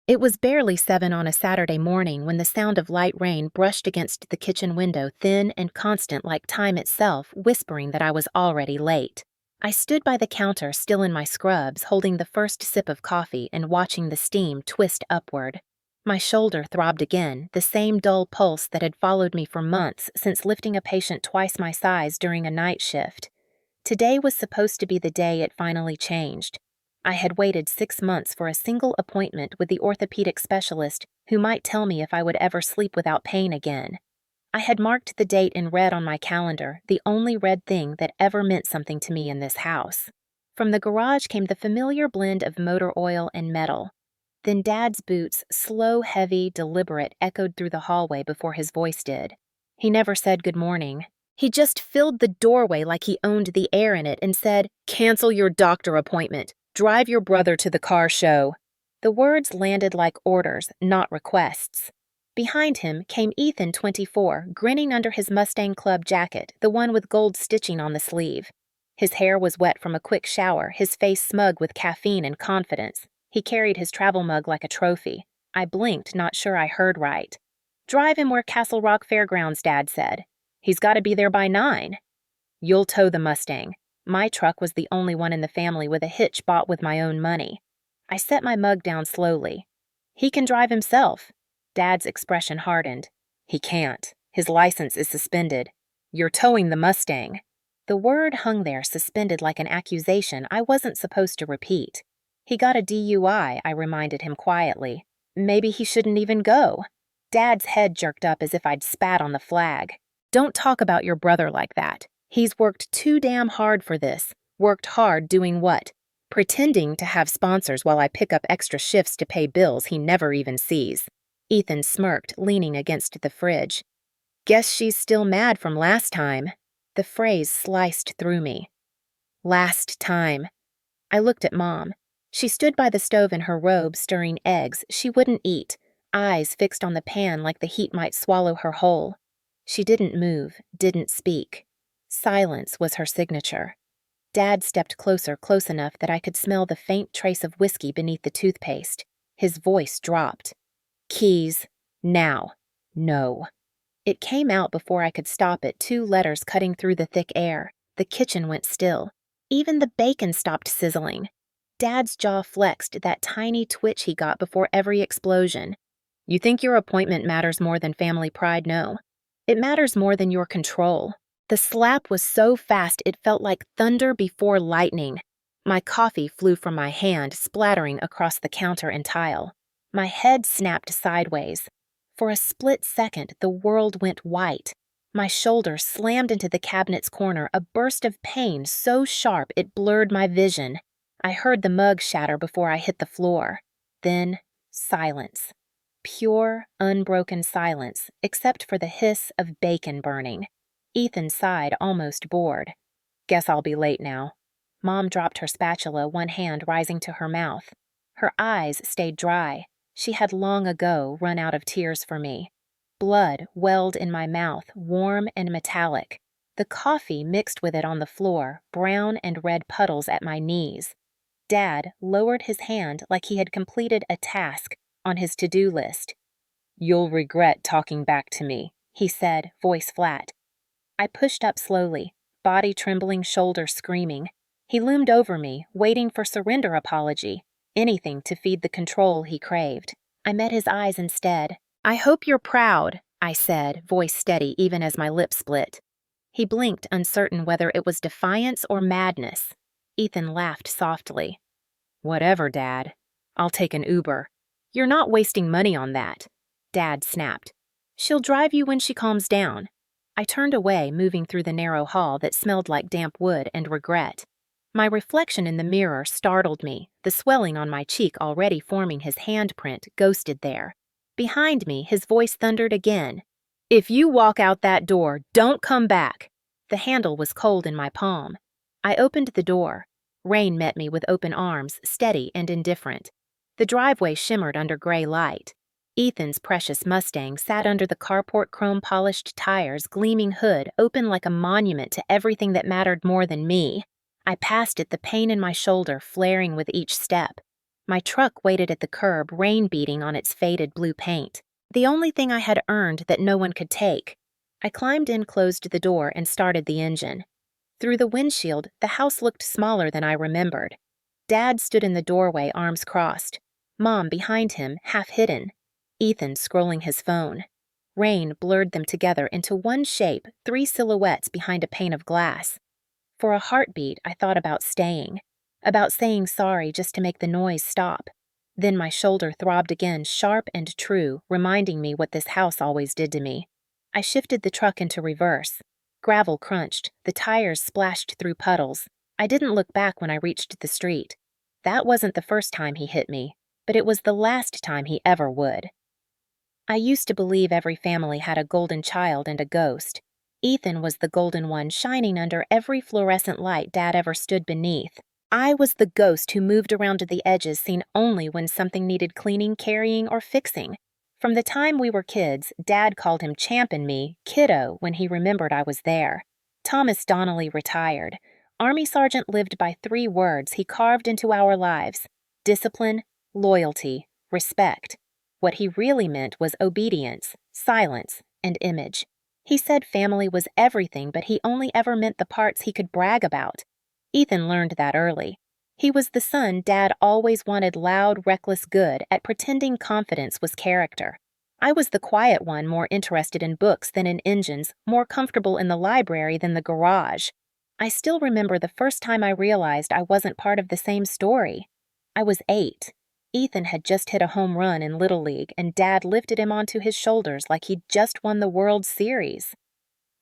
It was barely 7 on a Saturday morning when the sound of light rain brushed against the kitchen window, thin and constant like time itself, whispering that I was already late. I stood by the counter, still in my scrubs, holding the first sip of coffee and watching the steam twist upward. My shoulder throbbed again, the same dull pulse that had followed me for months since lifting a patient twice my size during a night shift. Today was supposed to be the day it finally changed. I had waited 6 months for a single appointment with the orthopedic specialist who might tell me if I would ever sleep without pain again. I had marked the date in red on my calendar, the only red thing that ever meant something to me in this house. From the garage came the familiar blend of motor oil and metal. Then Dad's boots, slow, heavy, deliberate, echoed through the hallway before his voice did. He never said good morning. He just filled the doorway like he owned the air in it and said, "Cancel your doctor appointment. Drive your brother to the car show." The words landed like orders, not requests. Behind him came Ethan, 24, grinning under his Mustang Club jacket, the one with gold stitching on the sleeve. His hair was wet from a quick shower, his face smug with caffeine and confidence. He carried his travel mug like a trophy. I blinked, not sure I heard right. "Drive him where Castle Rock Fairgrounds," Dad said. "He's got to be there by 9. "You'll tow the Mustang." My truck was the only one in the family with a hitch bought with my own money. I set my mug down slowly. "He can drive himself." Dad's expression hardened. "He can't. His license is suspended. You're towing the Mustang." The word hung there, suspended like an accusation I wasn't supposed to repeat. "He got a DUI, I reminded him quietly. "Maybe he shouldn't even go." Dad's head jerked up as if I'd spat on the flag. "Don't talk about your brother like that. He's worked too damn hard for this." "Worked hard doing what?" "Pretending to have sponsors while I pick up extra shifts to pay bills he never even sees." Ethan smirked, leaning against the fridge. "Guess she's still mad from last time." The phrase sliced through me. Last time. I looked at Mom. She stood by the stove in her robe, stirring eggs she wouldn't eat, eyes fixed on the pan like the heat might swallow her whole. She didn't move, didn't speak. Silence was her signature. Dad stepped closer, close enough that I could smell the faint trace of whiskey beneath the toothpaste. His voice dropped. "Keys. Now. No." It came out before I could stop it, 2 letters cutting through the thick air. The kitchen went still. Even the bacon stopped sizzling. Dad's jaw flexed, that tiny twitch he got before every explosion. "You think your appointment matters more than family pride? No. It matters more than your control." The slap was so fast it felt like thunder before lightning. My coffee flew from my hand, splattering across the counter and tile. My head snapped sideways. For a split second, the world went white. My shoulder slammed into the cabinet's corner, a burst of pain so sharp it blurred my vision. I heard the mug shatter before I hit the floor. Then, silence. Pure, unbroken silence, except for the hiss of bacon burning. Ethan sighed, almost bored. "Guess I'll be late now." Mom dropped her spatula, one hand rising to her mouth. Her eyes stayed dry. She had long ago run out of tears for me. Blood welled in my mouth, warm and metallic. The coffee mixed with it on the floor, brown and red puddles at my knees. Dad lowered his hand like he had completed a task on his to-do list. "You'll regret talking back to me," he said, voice flat. I pushed up slowly, body trembling, shoulder screaming. He loomed over me, waiting for surrender apology, anything to feed the control he craved. I met his eyes instead. "I hope you're proud," I said, voice steady even as my lips split. He blinked, uncertain whether it was defiance or madness. Ethan laughed softly. "Whatever, Dad. I'll take an Uber." "You're not wasting money on that," Dad snapped. "She'll drive you when she calms down." I turned away, moving through the narrow hall that smelled like damp wood and regret. My reflection in the mirror startled me, the swelling on my cheek already forming his handprint ghosted there. Behind me, his voice thundered again. "If you walk out that door, don't come back." The handle was cold in my palm. I opened the door. Rain met me with open arms, steady and indifferent. The driveway shimmered under gray light. Ethan's precious Mustang sat under the carport chrome-polished tires, gleaming hood, open like a monument to everything that mattered more than me. I passed it, the pain in my shoulder flaring with each step. My truck waited at the curb, rain beating on its faded blue paint. The only thing I had earned that no one could take. I climbed in, closed the door, and started the engine. Through the windshield, the house looked smaller than I remembered. Dad stood in the doorway, arms crossed. Mom behind him, half hidden. Ethan scrolling his phone. Rain blurred them together into one shape, 3 silhouettes behind a pane of glass. For a heartbeat, I thought about staying. About saying sorry just to make the noise stop. Then my shoulder throbbed again, sharp and true, reminding me what this house always did to me. I shifted the truck into reverse. Gravel crunched, the tires splashed through puddles. I didn't look back when I reached the street. That wasn't the first time he hit me, but it was the last time he ever would. I used to believe every family had a golden child and a ghost. Ethan was the golden one shining under every fluorescent light Dad ever stood beneath. I was the ghost who moved around to the edges, seen only when something needed cleaning, carrying, or fixing. From the time we were kids, Dad called him Champ and me Kiddo when he remembered I was there. Thomas Donnelly retired. Army Sergeant lived by 3 words he carved into our lives: discipline, loyalty, respect. What he really meant was obedience, silence, and image. He said family was everything, but he only ever meant the parts he could brag about. Ethan learned that early. He was the son Dad always wanted, loud, reckless good at pretending confidence was character. I was the quiet one, more interested in books than in engines, more comfortable in the library than the garage. I still remember the first time I realized I wasn't part of the same story. I was 8. Ethan had just hit a home run in Little League, and Dad lifted him onto his shoulders like he'd just won the World Series.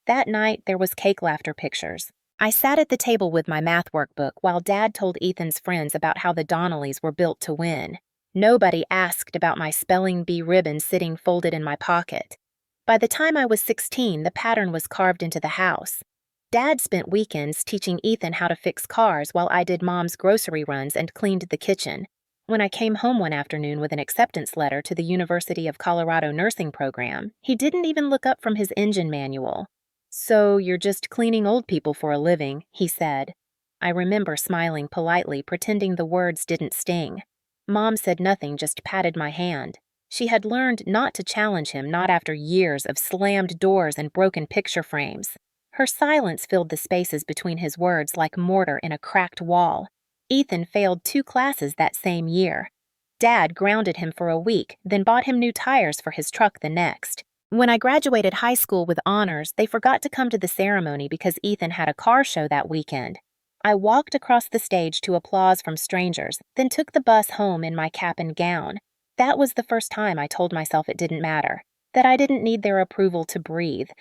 That night, there was cake laughter pictures. I sat at the table with my math workbook while Dad told Ethan's friends about how the Donnellys were built to win. Nobody asked about my spelling bee ribbon sitting folded in my pocket. By the time I was 16, the pattern was carved into the house. Dad spent weekends teaching Ethan how to fix cars while I did Mom's grocery runs and cleaned the kitchen. When I came home one afternoon with an acceptance letter to the University of Colorado nursing program, he didn't even look up from his engine manual. "So you're just cleaning old people for a living," he said. I remember smiling politely, pretending the words didn't sting. Mom said nothing, just patted my hand. She had learned not to challenge him, not after years of slammed doors and broken picture frames. Her silence filled the spaces between his words like mortar in a cracked wall. Ethan failed 2 classes that same year. Dad grounded him for a week, then bought him new tires for his truck the next. When I graduated high school with honors, they forgot to come to the ceremony because Ethan had a car show that weekend. I walked across the stage to applause from strangers, then took the bus home in my cap and gown. That was the first time I told myself it didn't matter, that I didn't need their approval to breathe.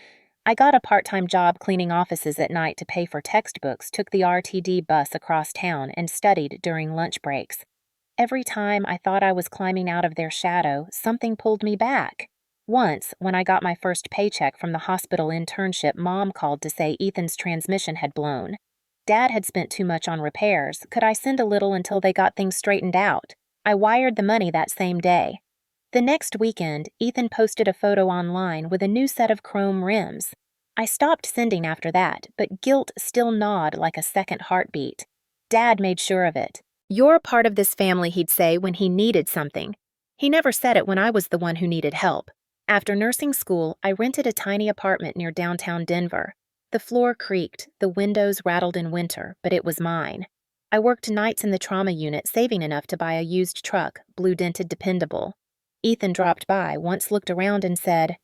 I got a part-time job cleaning offices at night to pay for textbooks, took the RTD bus across town, and studied during lunch breaks. Every time I thought I was climbing out of their shadow, something pulled me back. Once, when I got my first paycheck from the hospital internship, Mom called to say Ethan's transmission had blown. Dad had spent too much on repairs. Could I send a little until they got things straightened out? I wired the money that same day. The next weekend, Ethan posted a photo online with a new set of chrome rims. I stopped sending after that, but guilt still gnawed like a second heartbeat. Dad made sure of it. "You're part of this family," he'd say when he needed something. He never said it when I was the one who needed help. After nursing school, I rented a tiny apartment near downtown Denver. The floor creaked, the windows rattled in winter, but it was mine. I worked nights in the trauma unit, saving enough to buy a used truck, blue-dented dependable. Ethan dropped by, once looked around and said,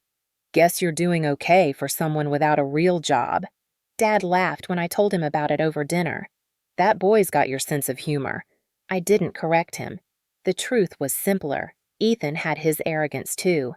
"Guess you're doing okay for someone without a real job." Dad laughed when I told him about it over dinner. "That boy's got your sense of humor." I didn't correct him. The truth was simpler. Ethan had his arrogance too.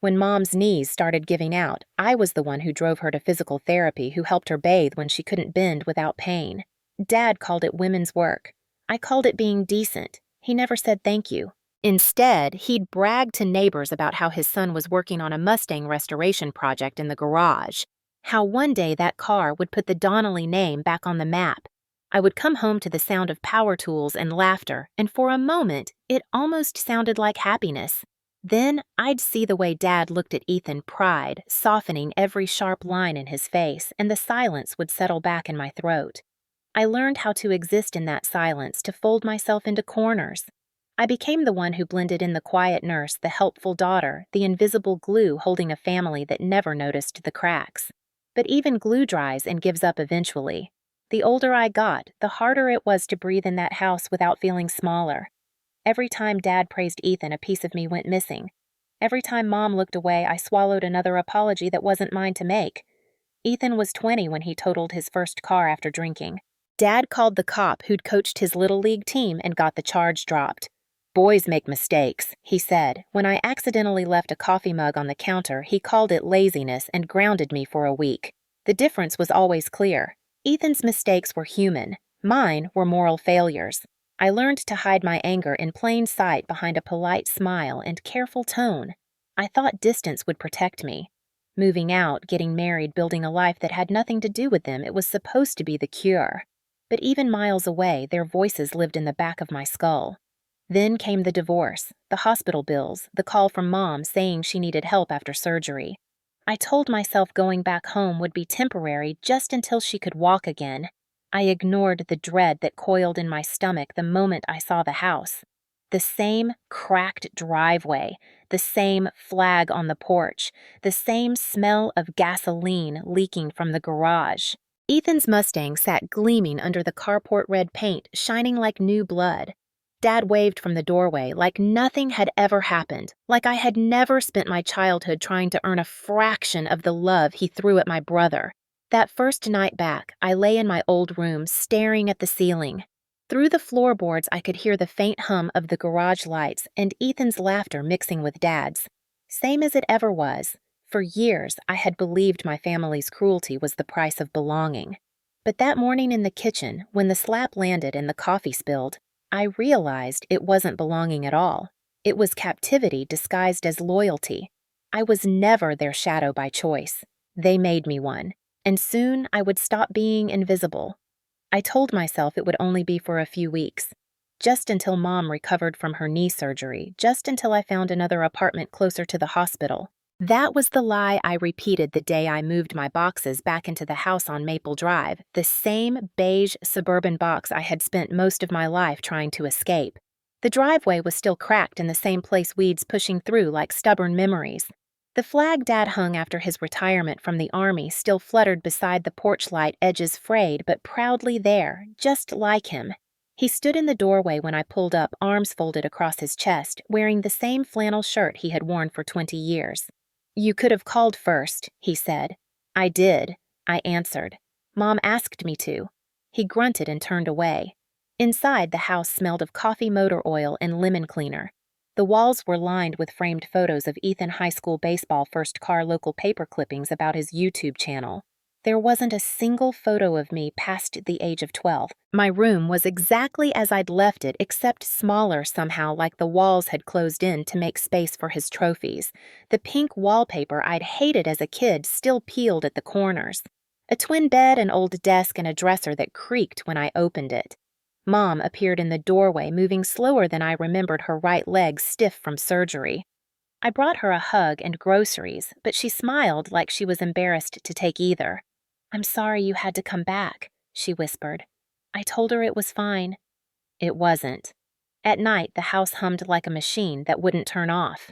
When Mom's knees started giving out, I was the one who drove her to physical therapy, who helped her bathe when she couldn't bend without pain. Dad called it women's work. I called it being decent. He never said thank you. Instead, he'd brag to neighbors about how his son was working on a Mustang restoration project in the garage, how one day that car would put the Donnelly name back on the map. I would come home to the sound of power tools and laughter, and for a moment, it almost sounded like happiness. Then I'd see the way Dad looked at Ethan, pride softening every sharp line in his face, and the silence would settle back in my throat. I learned how to exist in that silence, to fold myself into corners. I became the one who blended in the quiet nurse, the helpful daughter, the invisible glue holding a family that never noticed the cracks. But even glue dries and gives up eventually. The older I got, the harder it was to breathe in that house without feeling smaller. Every time Dad praised Ethan, a piece of me went missing. Every time Mom looked away, I swallowed another apology that wasn't mine to make. Ethan was 20 when he totaled his first car after drinking. Dad called the cop who'd coached his little league team and got the charge dropped. "Boys make mistakes," he said. When I accidentally left a coffee mug on the counter, he called it laziness and grounded me for a week. The difference was always clear. Ethan's mistakes were human. Mine were moral failures. I learned to hide my anger in plain sight behind a polite smile and careful tone. I thought distance would protect me. Moving out, getting married, building a life that had nothing to do with them, it was supposed to be the cure. But even miles away, their voices lived in the back of my skull. Then came the divorce, the hospital bills, the call from Mom saying she needed help after surgery. I told myself going back home would be temporary just until she could walk again. I ignored the dread that coiled in my stomach the moment I saw the house. The same cracked driveway, the same flag on the porch, the same smell of gasoline leaking from the garage. Ethan's Mustang sat gleaming under the carport red paint, shining like new blood. Dad waved from the doorway like nothing had ever happened, like I had never spent my childhood trying to earn a fraction of the love he threw at my brother. That first night back, I lay in my old room staring at the ceiling. Through the floorboards, I could hear the faint hum of the garage lights and Ethan's laughter mixing with Dad's. Same as it ever was. For years, I had believed my family's cruelty was the price of belonging. But that morning in the kitchen, when the slap landed and the coffee spilled, I realized it wasn't belonging at all. It was captivity disguised as loyalty. I was never their shadow by choice. They made me one, and soon I would stop being invisible. I told myself it would only be for a few weeks, just until Mom recovered from her knee surgery, just until I found another apartment closer to the hospital. That was the lie I repeated the day I moved my boxes back into the house on Maple Drive, the same beige suburban box I had spent most of my life trying to escape. The driveway was still cracked in the same place, weeds pushing through like stubborn memories. The flag Dad hung after his retirement from the Army still fluttered beside the porch light, edges frayed but proudly there, just like him. He stood in the doorway when I pulled up, arms folded across his chest, wearing the same flannel shirt he had worn for 20 years. "You could have called first," he said. "I did," I answered. "Mom asked me to." He grunted and turned away. Inside, the house smelled of coffee motor oil and lemon cleaner. The walls were lined with framed photos of Ethan high school baseball first car, local paper clippings about his YouTube channel. There wasn't a single photo of me past the age of 12. My room was exactly as I'd left it, except smaller somehow, like the walls had closed in to make space for his trophies. The pink wallpaper I'd hated as a kid still peeled at the corners. A twin bed, an old desk, and a dresser that creaked when I opened it. Mom appeared in the doorway, moving slower than I remembered, her right leg stiff from surgery. I brought her a hug and groceries, but she smiled like she was embarrassed to take either. "I'm sorry you had to come back," she whispered. I told her it was fine. It wasn't. At night, the house hummed like a machine that wouldn't turn off.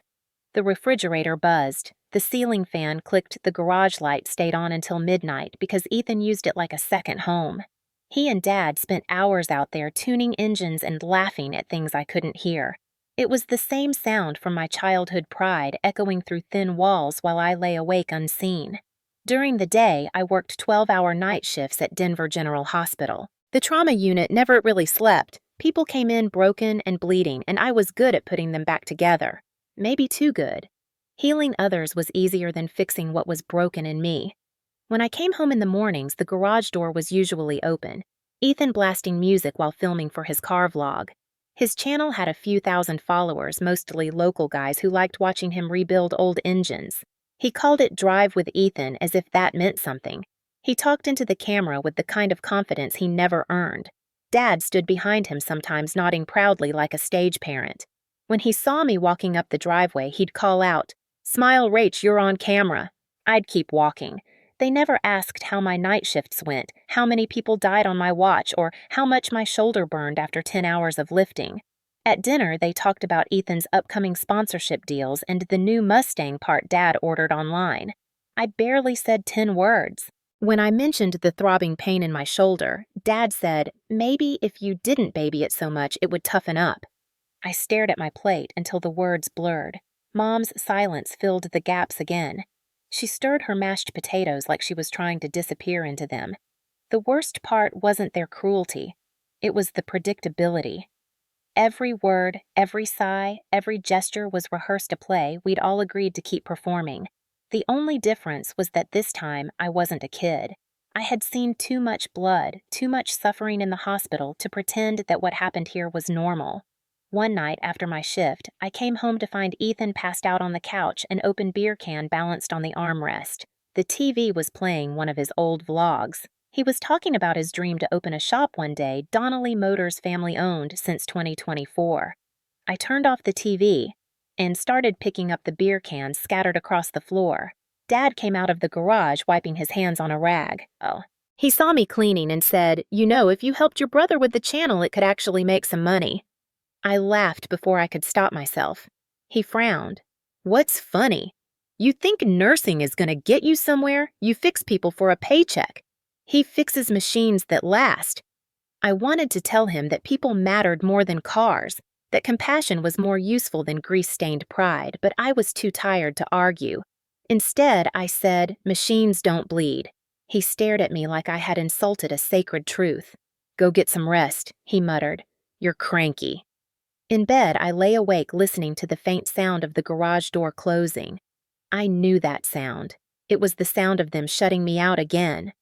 The refrigerator buzzed. The ceiling fan clicked. The garage light stayed on until midnight because Ethan used it like a second home. He and Dad spent hours out there tuning engines and laughing at things I couldn't hear. It was the same sound from my childhood pride echoing through thin walls while I lay awake unseen. During the day, I worked 12-hour night shifts at Denver General Hospital. The trauma unit never really slept. People came in broken and bleeding, and I was good at putting them back together. Maybe too good. Healing others was easier than fixing what was broken in me. When I came home in the mornings, the garage door was usually open, Ethan blasting music while filming for his car vlog. His channel had a few thousand followers, mostly local guys who liked watching him rebuild old engines. He called it Drive with Ethan as if that meant something. He talked into the camera with the kind of confidence he never earned. Dad stood behind him sometimes, nodding proudly like a stage parent. When he saw me walking up the driveway, he'd call out, "Smile, Rach, you're on camera." I'd keep walking. They never asked how my night shifts went, how many people died on my watch, or how much my shoulder burned after 10 hours of lifting. At dinner, they talked about Ethan's upcoming sponsorship deals and the new Mustang part Dad ordered online. I barely said 10 words. When I mentioned the throbbing pain in my shoulder, Dad said, maybe if you didn't baby it so much, it would toughen up. I stared at my plate until the words blurred. Mom's silence filled the gaps again. She stirred her mashed potatoes like she was trying to disappear into them. The worst part wasn't their cruelty. It was the predictability. Every word, every sigh, every gesture was rehearsed a play we'd all agreed to keep performing. The only difference was that this time I wasn't a kid. I had seen too much blood, too much suffering in the hospital to pretend that what happened here was normal. One night after my shift, I came home to find Ethan passed out on the couch, an open beer can balanced on the armrest. The TV was playing one of his old vlogs. He was talking about his dream to open a shop one day Donnelly Motors family owned since 2024. I turned off the TV and started picking up the beer cans scattered across the floor. Dad came out of the garage wiping his hands on a rag. He saw me cleaning and said, if you helped your brother with the channel, it could actually make some money. I laughed before I could stop myself. He frowned. What's funny? You think nursing is going to get you somewhere? You fix people for a paycheck. He fixes machines that last. I wanted to tell him that people mattered more than cars, that compassion was more useful than grease-stained pride, but I was too tired to argue. Instead, I said, machines don't bleed. He stared at me like I had insulted a sacred truth. Go get some rest, he muttered. You're cranky. In bed, I lay awake listening to the faint sound of the garage door closing. I knew that sound. It was the sound of them shutting me out again.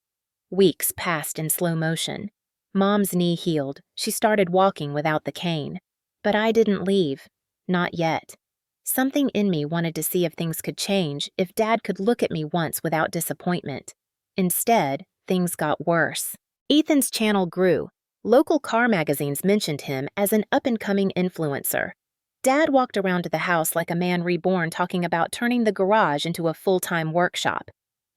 Weeks passed in slow motion. Mom's knee healed. She started walking without the cane. But I didn't leave. Not yet. Something in me wanted to see if things could change, if Dad could look at me once without disappointment. Instead, things got worse. Ethan's channel grew. Local car magazines mentioned him as an up-and-coming influencer. Dad walked around the house like a man reborn talking about turning the garage into a full-time workshop.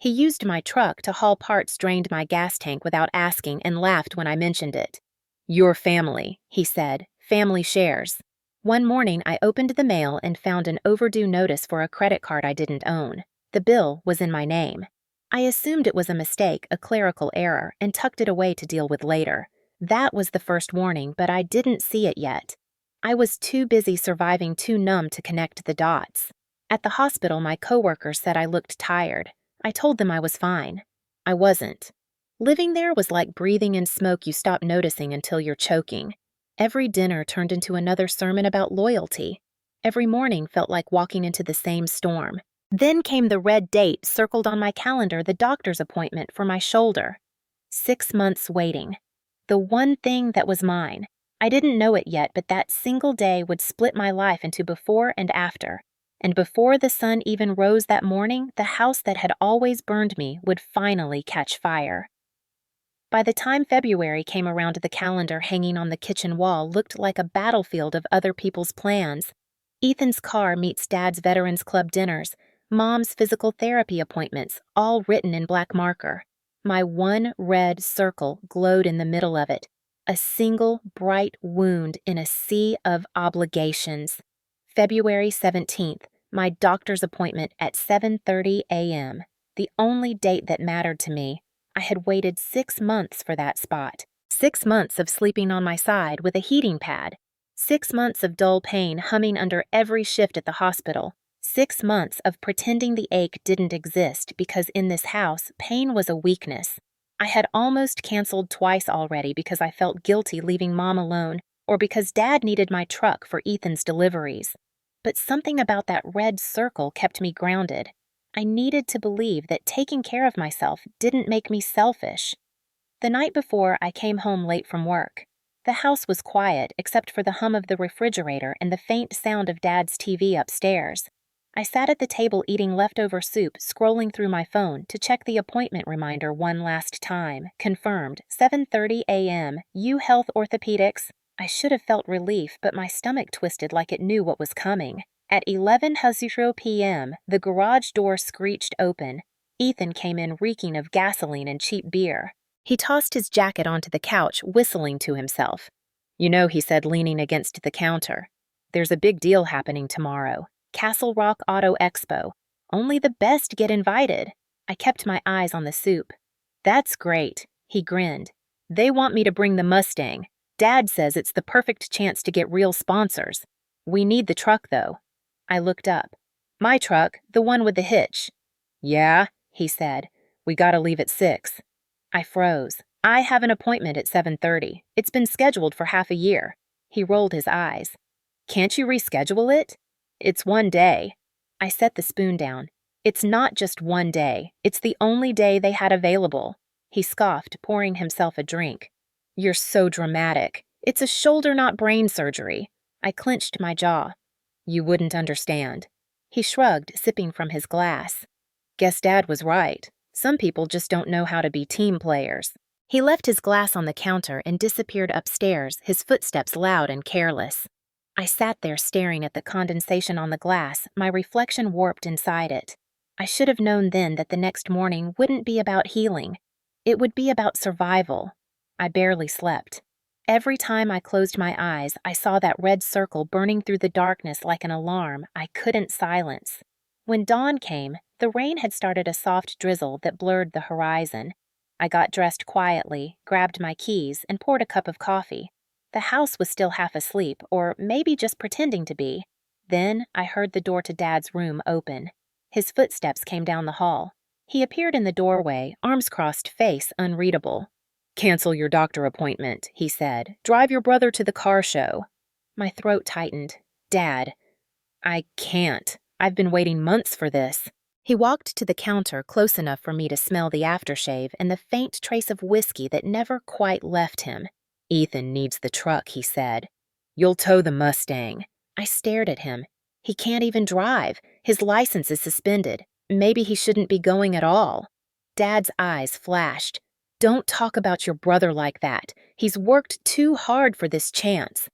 He used my truck to haul parts drained my gas tank without asking and laughed when I mentioned it. Your family, he said, family shares. One morning, I opened the mail and found an overdue notice for a credit card I didn't own. The bill was in my name. I assumed it was a mistake, a clerical error, and tucked it away to deal with later. That was the first warning, but I didn't see it yet. I was too busy surviving, too numb to connect the dots. At the hospital, my coworkers said I looked tired. I told them I was fine. I wasn't. Living there was like breathing in smoke you stop noticing until you're choking. Every dinner turned into another sermon about loyalty. Every morning felt like walking into the same storm. Then came the red date circled on my calendar, the doctor's appointment for my shoulder. 6 months waiting. The one thing that was mine. I didn't know it yet, but that single day would split my life into before and after. And before the sun even rose that morning, the house that had always burned me would finally catch fire. By the time February came around, the calendar hanging on the kitchen wall looked like a battlefield of other people's plans. Ethan's car meets Dad's Veterans Club dinners, Mom's physical therapy appointments, all written in black marker. My one red circle glowed in the middle of it, a single bright wound in a sea of obligations. February 17th, my doctor's appointment at 7:30 a.m., the only date that mattered to me. I had waited 6 months for that spot. 6 months of sleeping on my side with a heating pad. 6 months of dull pain humming under every shift at the hospital. 6 months of pretending the ache didn't exist because in this house, pain was a weakness. I had almost canceled twice already because I felt guilty leaving Mom alone or because Dad needed my truck for Ethan's deliveries. But something about that red circle kept me grounded. I needed to believe that taking care of myself didn't make me selfish. The night before, I came home late from work. The house was quiet except for the hum of the refrigerator and the faint sound of Dad's TV upstairs. I sat at the table eating leftover soup, scrolling through my phone to check the appointment reminder one last time. Confirmed, 7:30 a.m., U Health Orthopedics. I should have felt relief, but my stomach twisted like it knew what was coming. At 11:00 p.m., the garage door screeched open. Ethan came in reeking of gasoline and cheap beer. He tossed his jacket onto the couch, whistling to himself. You know, he said, leaning against the counter. There's a big deal happening tomorrow. Castle Rock Auto Expo. Only the best get invited. I kept my eyes on the soup. That's great, he grinned. They want me to bring the Mustang. Dad says it's the perfect chance to get real sponsors. We need the truck, though. I looked up. My truck, the one with the hitch. Yeah, he said. We gotta leave at 6. I froze. I have an appointment at 7:30. It's been scheduled for half a year. He rolled his eyes. Can't you reschedule it? It's one day. I set the spoon down. It's not just one day. It's the only day they had available. He scoffed, pouring himself a drink. You're so dramatic. It's a shoulder, not brain surgery. I clenched my jaw. You wouldn't understand. He shrugged, sipping from his glass. Guess Dad was right. Some people just don't know how to be team players. He left his glass on the counter and disappeared upstairs, his footsteps loud and careless. I sat there staring at the condensation on the glass, my reflection warped inside it. I should have known then that the next morning wouldn't be about healing. It would be about survival. I barely slept. Every time I closed my eyes, I saw that red circle burning through the darkness like an alarm I couldn't silence. When dawn came, the rain had started a soft drizzle that blurred the horizon. I got dressed quietly, grabbed my keys, and poured a cup of coffee. The house was still half asleep, or maybe just pretending to be. Then I heard the door to Dad's room open. His footsteps came down the hall. He appeared in the doorway, arms crossed, face unreadable. Cancel your doctor appointment, he said. Drive your brother to the car show. My throat tightened. Dad. I can't. I've been waiting months for this. He walked to the counter close enough for me to smell the aftershave and the faint trace of whiskey that never quite left him. Ethan needs the truck, he said. You'll tow the Mustang. I stared at him. He can't even drive. His license is suspended. Maybe he shouldn't be going at all. Dad's eyes flashed. Don't talk about your brother like that. He's worked too hard for this chance.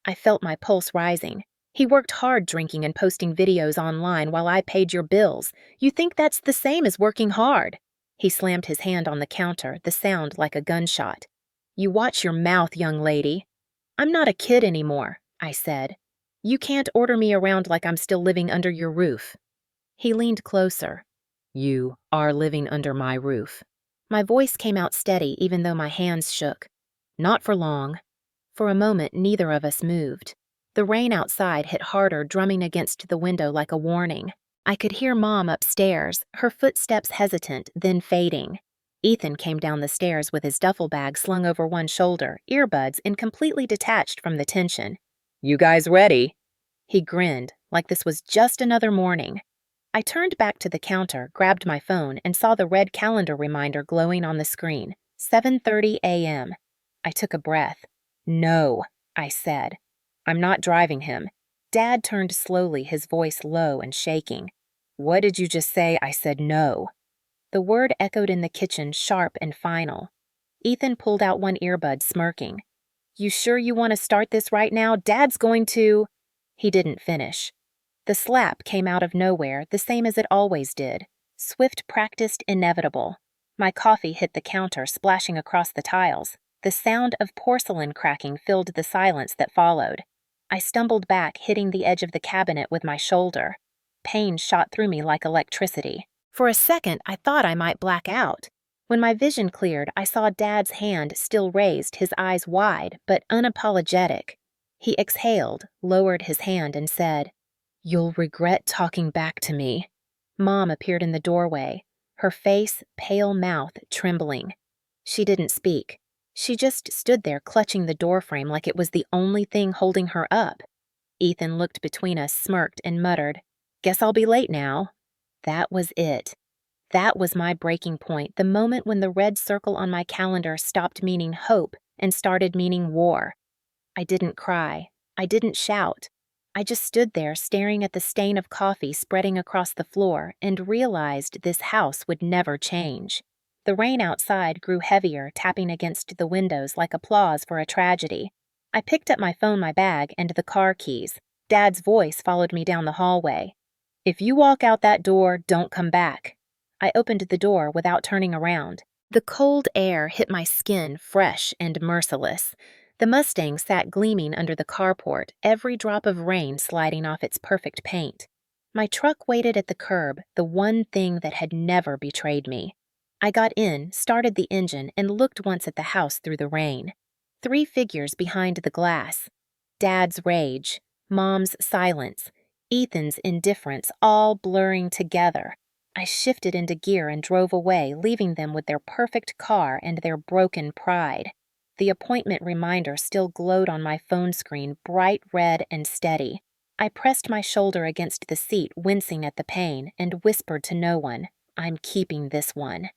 I felt my pulse rising. He worked hard drinking and posting videos online while I paid your bills. You think that's the same as working hard? He slammed his hand on the counter, the sound like a gunshot. You watch your mouth, young lady. I'm not a kid anymore, I said. You can't order me around like I'm still living under your roof. He leaned closer. You are living under my roof. My voice came out steady even though my hands shook. Not for long. For a moment, neither of us moved. The rain outside hit harder, drumming against the window like a warning. I could hear Mom upstairs, her footsteps hesitant, then fading. Ethan came down the stairs with his duffel bag slung over one shoulder, earbuds incompletely detached from the tension. You guys ready? He grinned, like this was just another morning. I turned back to the counter, grabbed my phone, and saw the red calendar reminder glowing on the screen. 7:30 a.m. I took a breath. No, I said. I'm not driving him. Dad turned slowly, his voice low and shaking. What did you just say? I said no. The word echoed in the kitchen, sharp and final. Ethan pulled out one earbud, smirking. You sure you want to start this right now? Dad's going to... He didn't finish. The slap came out of nowhere, the same as it always did. Swift, practiced, inevitable. My coffee hit the counter, splashing across the tiles. The sound of porcelain cracking filled the silence that followed. I stumbled back, hitting the edge of the cabinet with my shoulder. Pain shot through me like electricity. For a second, I thought I might black out. When my vision cleared, I saw Dad's hand still raised, his eyes wide, but unapologetic. He exhaled, lowered his hand, and said, You'll regret talking back to me. Mom appeared in the doorway, her face, pale mouth, trembling. She didn't speak. She just stood there clutching the doorframe like it was the only thing holding her up. Ethan looked between us, smirked, and muttered, Guess I'll be late now. That was it. That was my breaking point, the moment when the red circle on my calendar stopped meaning hope and started meaning war. I didn't cry. I didn't shout. I just stood there staring at the stain of coffee spreading across the floor and realized this house would never change. The rain outside grew heavier, tapping against the windows like applause for a tragedy. I picked up my phone, my bag, and the car keys. Dad's voice followed me down the hallway. If you walk out that door, don't come back. I opened the door without turning around. The cold air hit my skin, fresh and merciless. The Mustang sat gleaming under the carport, every drop of rain sliding off its perfect paint. My truck waited at the curb, the one thing that had never betrayed me. I got in, started the engine, and looked once at the house through the rain. 3 figures behind the glass. Dad's rage, Mom's silence, Ethan's indifference, all blurring together. I shifted into gear and drove away, leaving them with their perfect car and their broken pride. The appointment reminder still glowed on my phone screen, bright red and steady. I pressed my shoulder against the seat, wincing at the pain, and whispered to no one, "I'm keeping this one."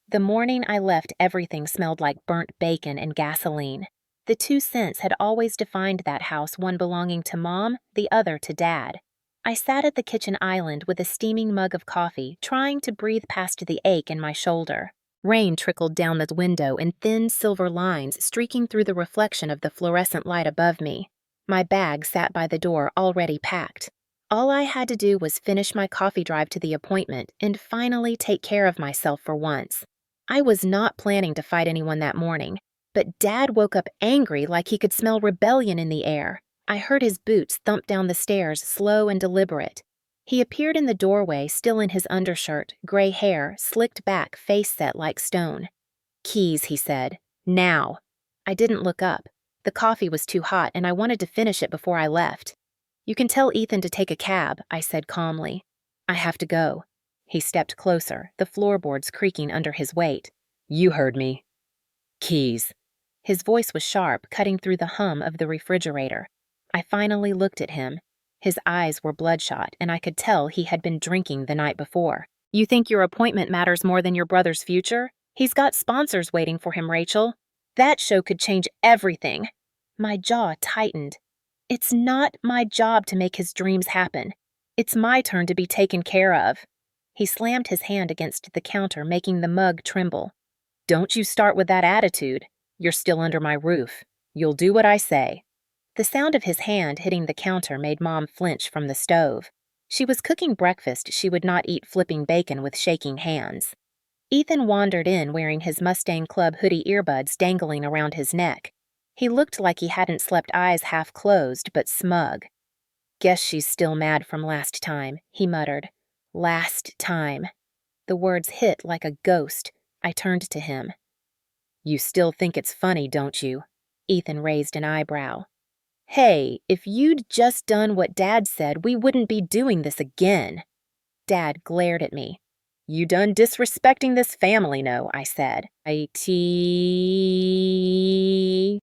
The morning I left, everything smelled like burnt bacon and gasoline. The 2 scents had always defined that house, one belonging to Mom, the other to Dad. I sat at the kitchen island with a steaming mug of coffee, trying to breathe past the ache in my shoulder. Rain trickled down the window in thin silver lines streaking through the reflection of the fluorescent light above me. My bag sat by the door, already packed. All I had to do was finish my coffee drive to the appointment and finally take care of myself for once. I was not planning to fight anyone that morning, but Dad woke up angry, like he could smell rebellion in the air. I heard his boots thump down the stairs, slow and deliberate. He appeared in the doorway, still in his undershirt, gray hair, slicked back, face set like stone. "Keys," he said. "Now." I didn't look up. The coffee was too hot, and I wanted to finish it before I left. "You can tell Ethan to take a cab," I said calmly. "I have to go." He stepped closer, the floorboards creaking under his weight. "You heard me. Keys." His voice was sharp, cutting through the hum of the refrigerator. I finally looked at him. His eyes were bloodshot, and I could tell he had been drinking the night before. "You think your appointment matters more than your brother's future? He's got sponsors waiting for him, Rachel. That show could change everything." My jaw tightened. "It's not my job to make his dreams happen. It's my turn to be taken care of." He slammed his hand against the counter, making the mug tremble. "Don't you start with that attitude. You're still under my roof. You'll do what I say." The sound of his hand hitting the counter made Mom flinch from the stove. She was cooking breakfast she would not eat, flipping bacon with shaking hands. Ethan wandered in wearing his Mustang Club hoodie, earbuds dangling around his neck. He looked like he hadn't slept, eyes half closed but smug. "Guess she's still mad from last time," he muttered. "Last time." The words hit like a ghost. I turned to him. "You still think it's funny, don't you?" Ethan raised an eyebrow. "Hey, if you'd just done what Dad said, we wouldn't be doing this again." Dad glared at me. "You done disrespecting this family, no," I said.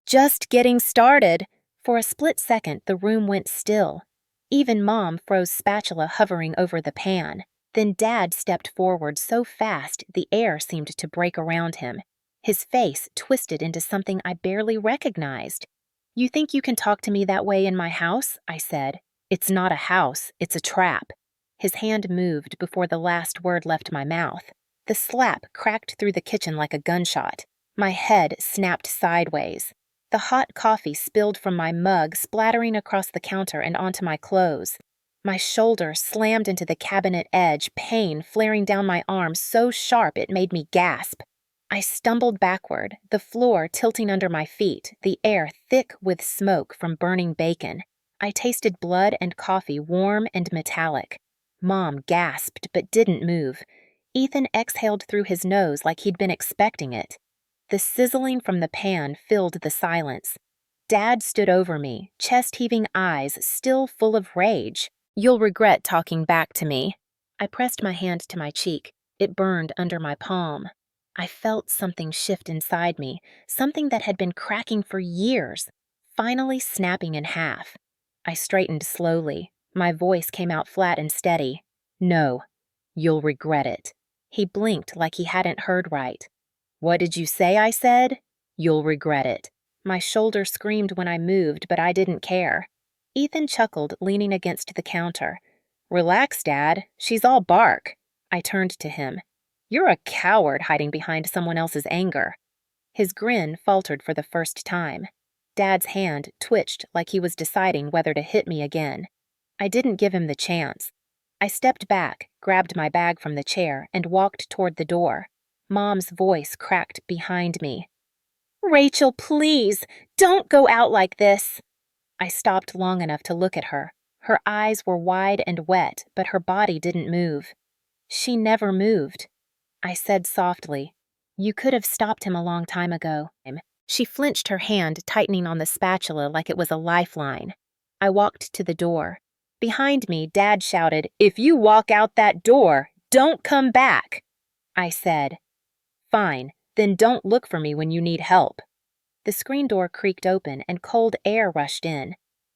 Just getting started." For a split second, the room went still. Even Mom froze, spatula hovering over the pan. Then Dad stepped forward so fast the air seemed to break around him. His face twisted into something I barely recognized. "You think you can talk to me that way in my house?" I said. "It's not a house, it's a trap." His hand moved before the last word left my mouth. The slap cracked through the kitchen like a gunshot. My head snapped sideways. The hot coffee spilled from my mug, splattering across the counter and onto my clothes. My shoulder slammed into the cabinet edge, pain flaring down my arm so sharp it made me gasp. I stumbled backward, the floor tilting under my feet, the air thick with smoke from burning bacon. I tasted blood and coffee, warm and metallic. Mom gasped but didn't move. Ethan exhaled through his nose like he'd been expecting it. The sizzling from the pan filled the silence. Dad stood over me, chest-heaving eyes still full of rage. "You'll regret talking back to me." I pressed my hand to my cheek. It burned under my palm. I felt something shift inside me, something that had been cracking for years, finally snapping in half. I straightened slowly. My voice came out flat and steady. "No, you'll regret it." He blinked like he hadn't heard right. "What did you say?" I said. "You'll regret it." My shoulder screamed when I moved, but I didn't care. Ethan chuckled, leaning against the counter. "Relax, Dad. She's all bark." I turned to him. "You're a coward hiding behind someone else's anger." His grin faltered for the first time. Dad's hand twitched like he was deciding whether to hit me again. I didn't give him the chance. I stepped back, grabbed my bag from the chair, and walked toward the door. Mom's voice cracked behind me. Rachel, please, don't go out like this. I stopped long enough to look at her. Her eyes were wide and wet, but her body didn't move. She never moved. I said softly, "You could have stopped him a long time ago." She flinched her hand, tightening on the spatula like it was a lifeline. I walked to the door. Behind me, Dad shouted, "If you walk out that door, don't come back." I said, "Fine, then don't look for me when you need help." The screen door creaked open and cold air rushed in.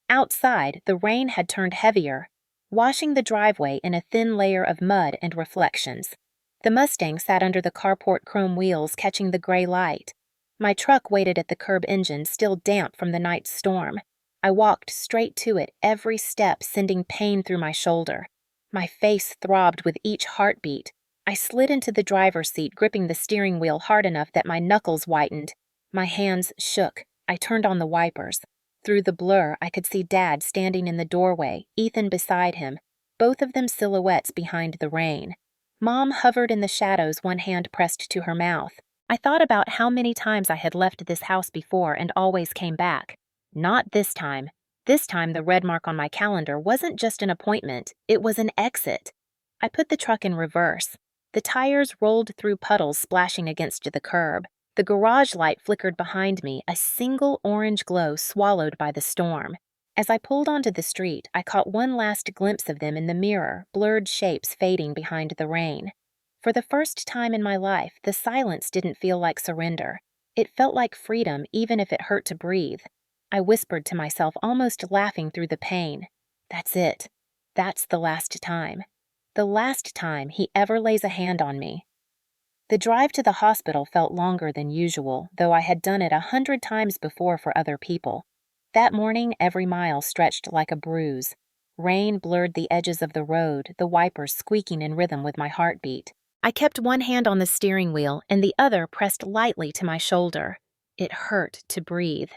Outside, the rain had turned heavier, washing the driveway in a thin layer of mud and reflections. The Mustang sat under the carport chrome wheels, catching the gray light. My truck waited at the curb engine, still damp from the night's storm. I walked straight to it, every step sending pain through my shoulder. My face throbbed with each heartbeat. I slid into the driver's seat, gripping the steering wheel hard enough that my knuckles whitened. My hands shook. I turned on the wipers. Through the blur, I could see Dad standing in the doorway, Ethan beside him, both of them silhouettes behind the rain. Mom hovered in the shadows, one hand pressed to her mouth. I thought about how many times I had left this house before and always came back. Not this time. This time, the red mark on my calendar wasn't just an appointment, it was an exit. I put the truck in reverse. The tires rolled through puddles, splashing against the curb. The garage light flickered behind me, a single orange glow swallowed by the storm. As I pulled onto the street, I caught one last glimpse of them in the mirror, blurred shapes fading behind the rain. For the first time in my life, the silence didn't feel like surrender. It felt like freedom, even if it hurt to breathe. I whispered to myself, almost laughing through the pain. That's it. That's the last time. The last time he ever lays a hand on me. The drive to the hospital felt longer than usual, though I had done it 100 times before for other people. That morning, every mile stretched like a bruise. Rain blurred the edges of the road, the wipers squeaking in rhythm with my heartbeat. I kept one hand on the steering wheel and the other pressed lightly to my shoulder. It hurt to breathe.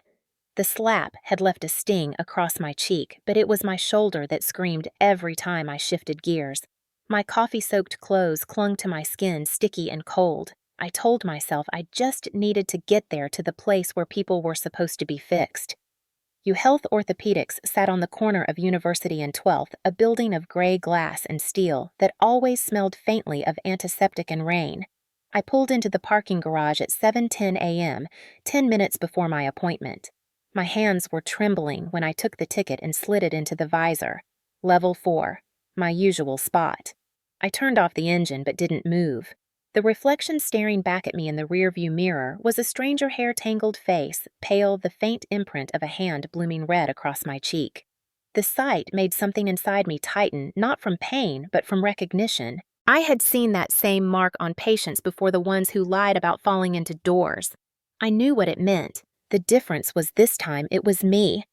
The slap had left a sting across my cheek, but it was my shoulder that screamed every time I shifted gears. My coffee-soaked clothes clung to my skin, sticky and cold. I told myself I just needed to get there, to the place where people were supposed to be fixed. UHealth Orthopedics sat on the corner of University and 12th, a building of gray glass and steel that always smelled faintly of antiseptic and rain. I pulled into the parking garage at 7:10 a.m., 10 minutes before my appointment. My hands were trembling when I took the ticket and slid it into the visor. Level 4, my usual spot. I turned off the engine but didn't move. The reflection staring back at me in the rearview mirror was a stranger hair-tangled face, pale, the faint imprint of a hand blooming red across my cheek. The sight made something inside me tighten, not from pain, but from recognition. I had seen that same mark on patients before, the ones who lied about falling into doors. I knew what it meant. The difference was this time it was me.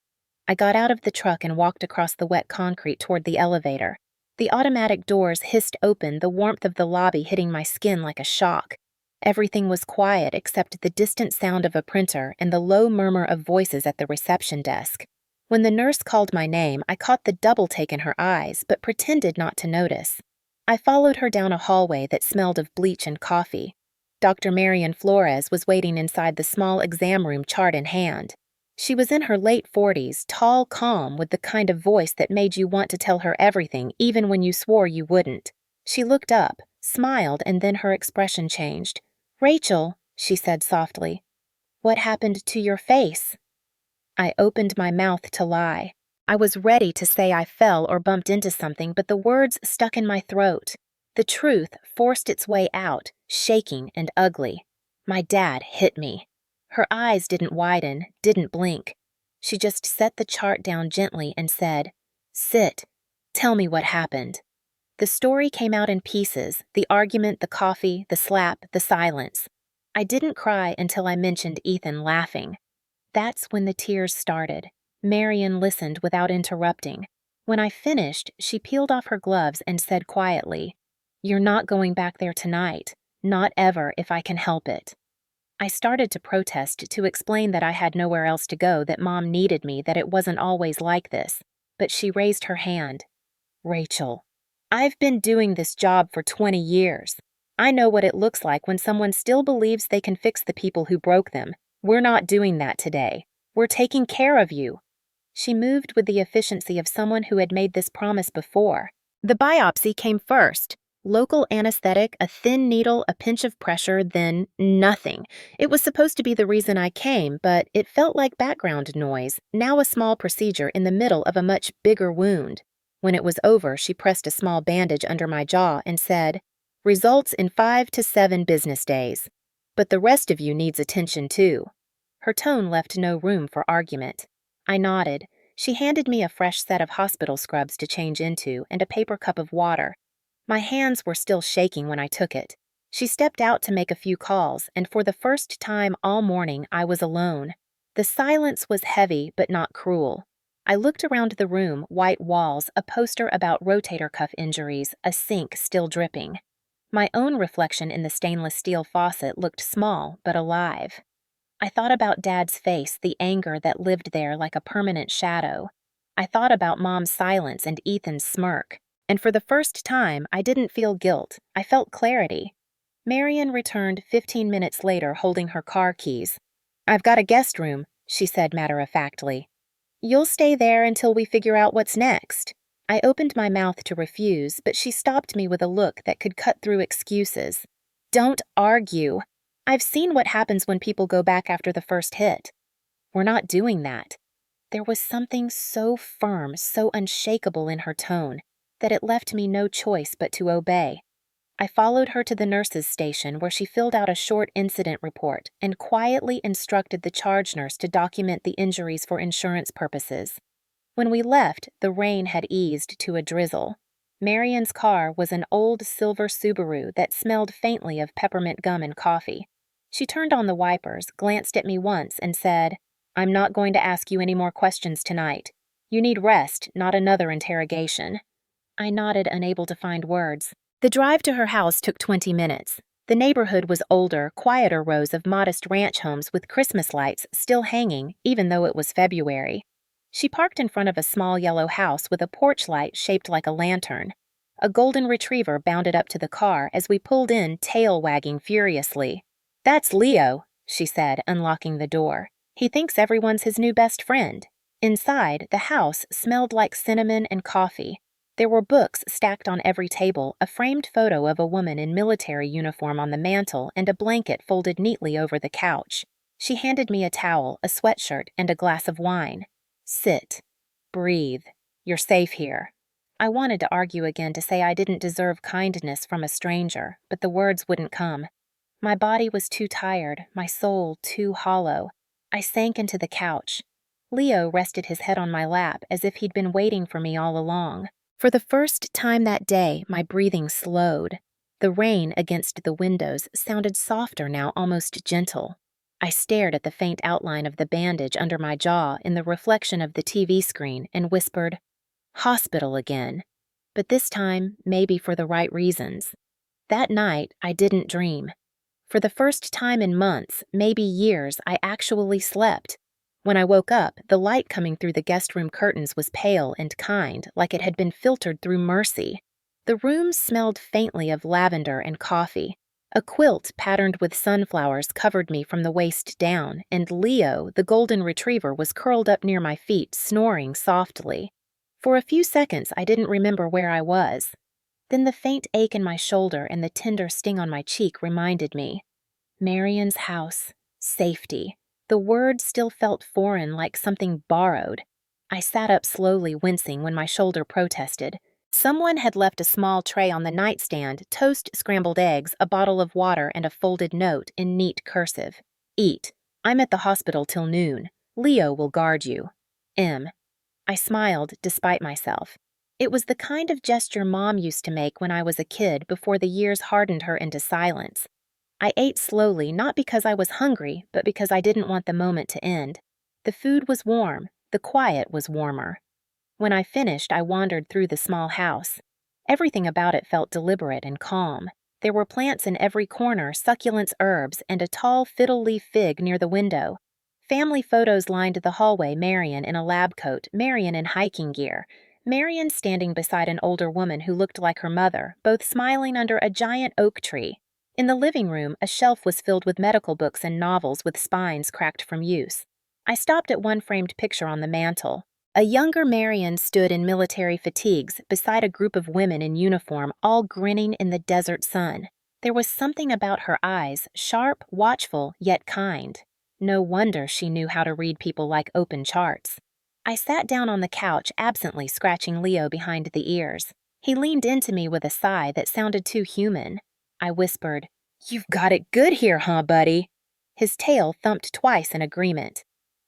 I got out of the truck and walked across the wet concrete toward the elevator. The automatic doors hissed open, the warmth of the lobby hitting my skin like a shock. Everything was quiet except the distant sound of a printer and the low murmur of voices at the reception desk. When the nurse called my name, I caught the double take in her eyes, but pretended not to notice. I followed her down a hallway that smelled of bleach and coffee. Dr. Marian Flores was waiting inside the small exam room, chart in hand. She was in her late 40s, tall, calm, with the kind of voice that made you want to tell her everything, even when you swore you wouldn't. She looked up, smiled, and then her expression changed. "Rachel," she said softly, "what happened to your face?" I opened my mouth to lie. I was ready to say I fell or bumped into something, but the words stuck in my throat. The truth forced its way out, shaking and ugly. My dad hit me. Her eyes didn't widen, didn't blink. She just set the chart down gently and said, "Sit. Tell me what happened." The story came out in pieces, the argument, the coffee, the slap, the silence. I didn't cry until I mentioned Ethan laughing. That's when the tears started. Marian listened without interrupting. When I finished, she peeled off her gloves and said quietly, "You're not going back there tonight. Not ever, if I can help it." I started to protest, to explain that I had nowhere else to go, that Mom needed me, that it wasn't always like this. But she raised her hand. "Rachel, I've been doing this job for 20 years. I know what it looks like when someone still believes they can fix the people who broke them, We're not doing that today. We're taking care of you." She moved with the efficiency of someone who had made this promise before. The biopsy came first. Local anesthetic, a thin needle, a pinch of pressure, then nothing. It was supposed to be the reason I came, but it felt like background noise, now a small procedure in the middle of a much bigger wound. When it was over, she pressed a small bandage under my jaw and said, "Results in 5 to 7 business days. But the rest of you needs attention too." Her tone left no room for argument. I nodded. She handed me a fresh set of hospital scrubs to change into and a paper cup of water. My hands were still shaking when I took it. She stepped out to make a few calls, and for the first time all morning I was alone. The silence was heavy but not cruel. I looked around the room, white walls, a poster about rotator cuff injuries, a sink still dripping. My own reflection in the stainless steel faucet looked small but alive. I thought about Dad's face, the anger that lived there like a permanent shadow. I thought about Mom's silence and Ethan's smirk. And for the first time, I didn't feel guilt. I felt clarity. Marion returned 15 minutes later holding her car keys. "I've got a guest room," she said matter-of-factly. "You'll stay there until we figure out what's next." I opened my mouth to refuse, but she stopped me with a look that could cut through excuses. "Don't argue. I've seen what happens when people go back after the first hit. We're not doing that." There was something so firm, so unshakable in her tone, that it left me no choice but to obey. I followed her to the nurse's station where she filled out a short incident report and quietly instructed the charge nurse to document the injuries for insurance purposes. When we left, the rain had eased to a drizzle. Marion's car was an old silver Subaru that smelled faintly of peppermint gum and coffee. She turned on the wipers, glanced at me once, and said, "I'm not going to ask you any more questions tonight. You need rest, not another interrogation." I nodded, unable to find words. The drive to her house took 20 minutes. The neighborhood was older, quieter rows of modest ranch homes with Christmas lights still hanging, even though it was February. She parked in front of a small yellow house with a porch light shaped like a lantern. A golden retriever bounded up to the car as we pulled in, tail wagging furiously. "That's Leo," she said, unlocking the door. "He thinks everyone's his new best friend." Inside, the house smelled like cinnamon and coffee. There were books stacked on every table, a framed photo of a woman in military uniform on the mantel, and a blanket folded neatly over the couch. She handed me a towel, a sweatshirt, and a glass of wine. "Sit. Breathe. You're safe here." I wanted to argue again to say I didn't deserve kindness from a stranger, but the words wouldn't come. My body was too tired, my soul too hollow. I sank into the couch. Leo rested his head on my lap as if he'd been waiting for me all along. For the first time that day, my breathing slowed. The rain against the windows sounded softer now, almost gentle. I stared at the faint outline of the bandage under my jaw in the reflection of the TV screen and whispered, "Hospital again." But this time, maybe for the right reasons. That night, I didn't dream. For the first time in months, maybe years, I actually slept. When I woke up, the light coming through the guest room curtains was pale and kind, like it had been filtered through mercy. The room smelled faintly of lavender and coffee. A quilt patterned with sunflowers covered me from the waist down, and Leo, the golden retriever, was curled up near my feet, snoring softly. For a few seconds, I didn't remember where I was. Then the faint ache in my shoulder and the tender sting on my cheek reminded me. Marion's house. Safety. The word still felt foreign, like something borrowed. I sat up slowly, wincing when my shoulder protested. Someone had left a small tray on the nightstand, toast, scrambled eggs, a bottle of water, and a folded note in neat cursive. "Eat. I'm at the hospital till noon. Leo will guard you. M." I smiled, despite myself. It was the kind of gesture Mom used to make when I was a kid before the years hardened her into silence. I ate slowly, not because I was hungry, but because I didn't want the moment to end. The food was warm. The quiet was warmer. When I finished, I wandered through the small house. Everything about it felt deliberate and calm. There were plants in every corner, succulents, herbs, and a tall fiddle-leaf fig near the window. Family photos lined the hallway, Marion in a lab coat, Marion in hiking gear, Marion standing beside an older woman who looked like her mother, both smiling under a giant oak tree. In the living room, a shelf was filled with medical books and novels with spines cracked from use. I stopped at one framed picture on the mantel. A younger Marion stood in military fatigues beside a group of women in uniform, all grinning in the desert sun. There was something about her eyes, sharp, watchful, yet kind. No wonder she knew how to read people like open charts. I sat down on the couch, absently scratching Leo behind the ears. He leaned into me with a sigh that sounded too human. I whispered, "You've got it good here, huh, buddy?" His tail thumped twice in agreement.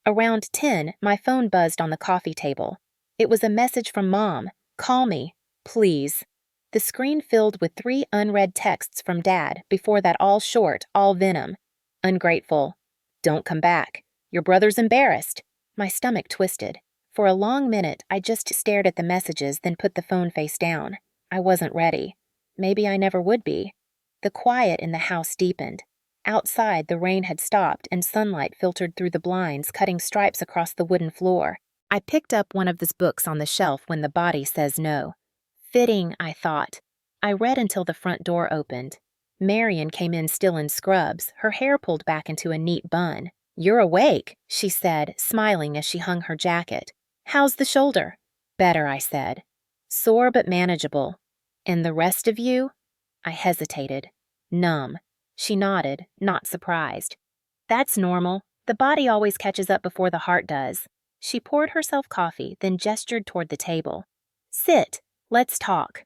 Around 10, my phone buzzed on the coffee table. It was a message from Mom. "Call me, please." The screen filled with 3 unread texts from Dad, before that all short, all venom. Ungrateful. Don't come back. Your brother's embarrassed. My stomach twisted. For a long minute, I just stared at the messages, then put the phone face down. I wasn't ready. Maybe I never would be. The quiet in the house deepened. Outside, the rain had stopped and sunlight filtered through the blinds, cutting stripes across the wooden floor. I picked up one of the books on the shelf when the body says no. Fitting, I thought. I read until the front door opened. Marion came in still in scrubs, her hair pulled back into a neat bun. "You're awake," she said, smiling as she hung her jacket. "How's the shoulder?" "Better," I said. "Sore but manageable." "And the rest of you?" I hesitated. "Numb." She nodded, not surprised. "That's normal. The body always catches up before the heart does." She poured herself coffee, then gestured toward the table. "Sit. Let's talk."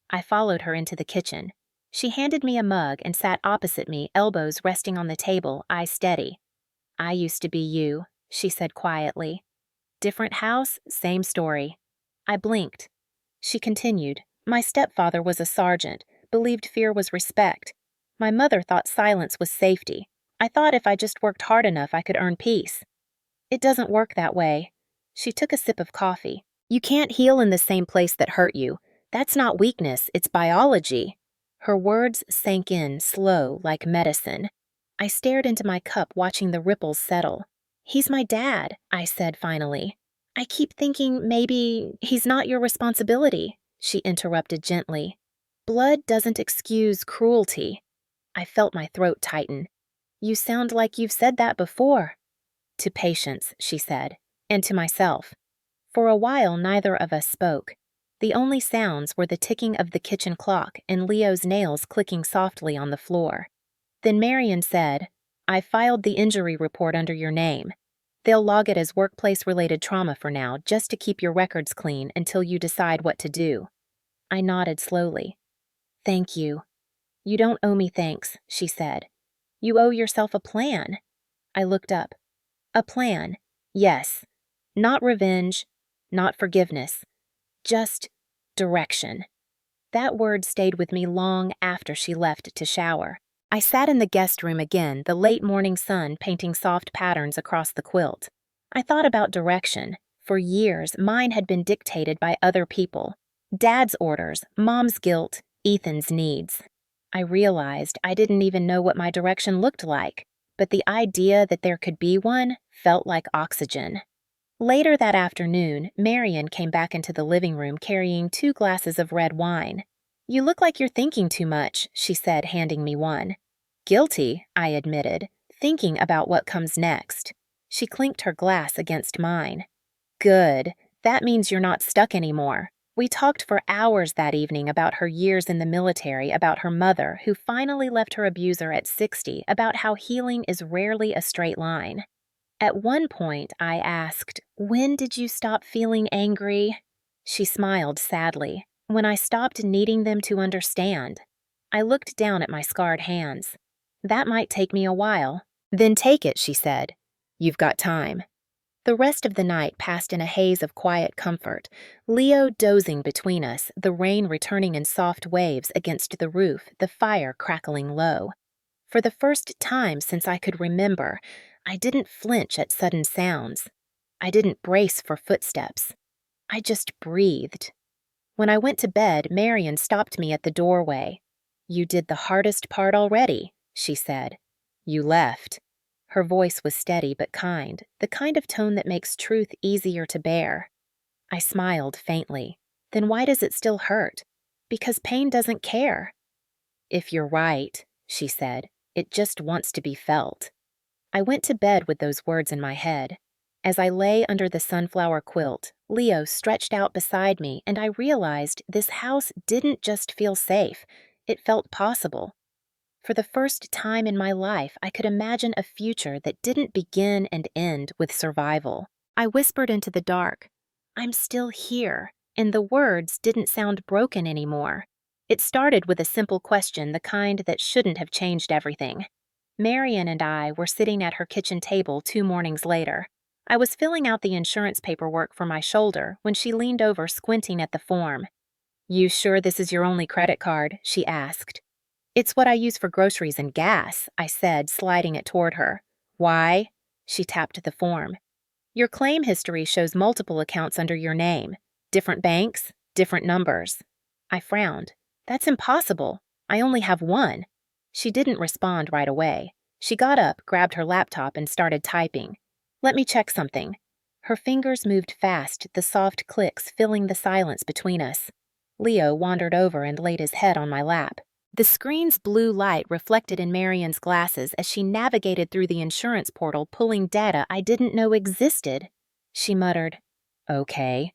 I followed her into the kitchen. She handed me a mug and sat opposite me, elbows resting on the table, eyes steady. "I used to be you," she said quietly. "Different house, same story." I blinked. She continued, "My stepfather was a sergeant, believed fear was respect. My mother thought silence was safety. I thought if I just worked hard enough I could earn peace. It doesn't work that way." She took a sip of coffee. "You can't heal in the same place that hurt you. That's not weakness, it's biology." Her words sank in, slow, like medicine. I stared into my cup, watching the ripples settle. "He's my dad," I said finally. "I keep thinking maybe he's not your responsibility," she interrupted gently. "Blood doesn't excuse cruelty." I felt my throat tighten. "You sound like you've said that before." "To patients," she said, "and to myself." For a while, neither of us spoke. The only sounds were the ticking of the kitchen clock and Leo's nails clicking softly on the floor. Then Marion said, "I filed the injury report under your name. They'll log it as workplace-related trauma for now, just to keep your records clean until you decide what to do." I nodded slowly. "Thank you." "You don't owe me thanks," she said. "You owe yourself a plan." I looked up. "A plan, yes. Not revenge, not forgiveness. Just direction." That word stayed with me long after she left to shower. I sat in the guest room again, the late morning sun painting soft patterns across the quilt. I thought about direction. For years, mine had been dictated by other people. Dad's orders, Mom's guilt, Ethan's needs. I realized I didn't even know what my direction looked like, but the idea that there could be one felt like oxygen. Later that afternoon, Marion came back into the living room carrying 2 glasses of red wine. "You look like you're thinking too much," she said, handing me one. "Guilty," I admitted, "thinking about what comes next." She clinked her glass against mine. "Good. That means you're not stuck anymore." We talked for hours that evening about her years in the military, about her mother, who finally left her abuser at 60, about how healing is rarely a straight line. At one point, I asked, "When did you stop feeling angry?" She smiled sadly. "When I stopped needing them to understand." I looked down at my scarred hands. "That might take me a while." "Then take it," she said. "You've got time." The rest of the night passed in a haze of quiet comfort, Leo dozing between us, the rain returning in soft waves against the roof, the fire crackling low. For the first time since I could remember, I didn't flinch at sudden sounds. I didn't brace for footsteps. I just breathed. When I went to bed, Marion stopped me at the doorway. "You did the hardest part already," she said. "You left." Her voice was steady but kind, the kind of tone that makes truth easier to bear. I smiled faintly. "Then why does it still hurt?" "Because pain doesn't care." "If you're right," she said. It just wants to be felt. I went to bed with those words in my head. As I lay under the sunflower quilt, Leo stretched out beside me, and I realized this house didn't just feel safe, it felt possible. For the first time in my life, I could imagine a future that didn't begin and end with survival. I whispered into the dark, "I'm still here," and the words didn't sound broken anymore. It started with a simple question, the kind that shouldn't have changed everything. Marian and I were sitting at her kitchen table 2 mornings later. I was filling out the insurance paperwork for my shoulder when she leaned over, squinting at the form. "You sure this is your only credit card?" she asked. "It's what I use for groceries and gas," I said, sliding it toward her. "Why?" She tapped the form. "Your claim history shows multiple accounts under your name. Different banks, different numbers." I frowned. "That's impossible. I only have one." She didn't respond right away. She got up, grabbed her laptop, and started typing. "Let me check something." Her fingers moved fast, the soft clicks filling the silence between us. Leo wandered over and laid his head on my lap. The screen's blue light reflected in Marian's glasses as she navigated through the insurance portal, pulling data I didn't know existed. She muttered, "Okay."